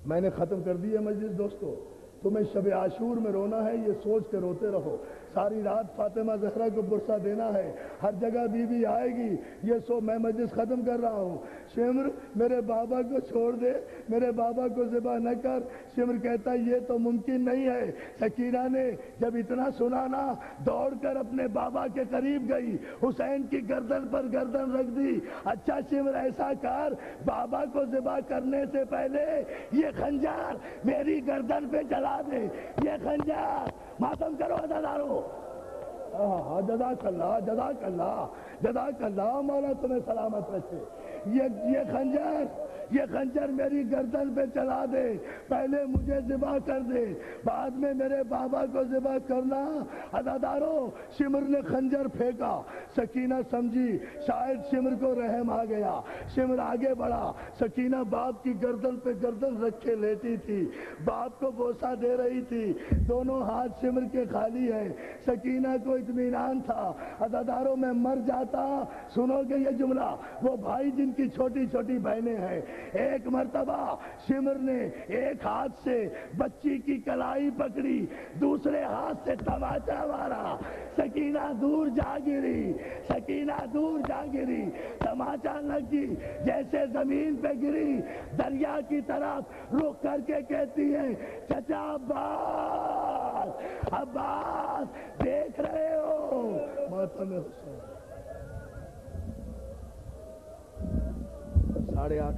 میں نے ختم کر دی ہے مجلس. دوستو تمہیں شب عاشور میں رونا ہے، یہ سوچ کے روتے رہو. ساری رات فاطمہ زہرا کو برسا دینا ہے، ہر جگہ بی بی آئے گی، یہ سو میں مجلس ختم کر رہا ہوں. شمر میرے بابا کو چھوڑ دے، میرے بابا کو ذبح نہ کر. شمر کہتا یہ تو ممکن نہیں ہے. سکینہ نے جب اتنا سنا نا دوڑ کر اپنے بابا کے قریب گئی، حسین کی گردن پر گردن رکھ دی. اچھا شمر ایسا کر، بابا کو ذبح کرنے سے پہلے یہ خنجر میری گردن پہ چلا دے. یہ خنجر ماتم کرو عزادارو. جزاک اللہ جزاک اللہ جزاک اللہ. مولا تمہیں سلامت رکھے. یہ خنجر میری گردن پہ چلا دے، پہلے مجھے ذبح کر دے، بعد میں میرے بابا کو ذبح کرنا. عزادارو شمر نے خنجر پھینکا. سکینہ سمجھی شاید شمر کو رحم آ گیا. شمر آگے بڑھا. سکینہ باپ کی گردن پہ گردن رکھے لیٹی تھی، باپ کو بوسہ دے رہی تھی. دونوں ہاتھ شمر کے خالی ہیں. سکینہ کو اطمینان تھا عزادارو میں مر جاتا. سنو گے یہ جملہ، وہ بھائی جن کی چھوٹی چھوٹی بہنیں ہیں. ایک مرتبہ شمر نے ایک ہاتھ سے بچی کی کلائی پکڑی، دوسرے ہاتھ سے تماچا مارا. سکینہ دور جا گری، سکینہ دور جا گری. تماچا لگی، جیسے زمین پہ گری دریا کی طرف رخ کر کے کہتی ہے چچا عباس دیکھ رہے ہو؟ ماتم حسین 8:30 کا اعلان.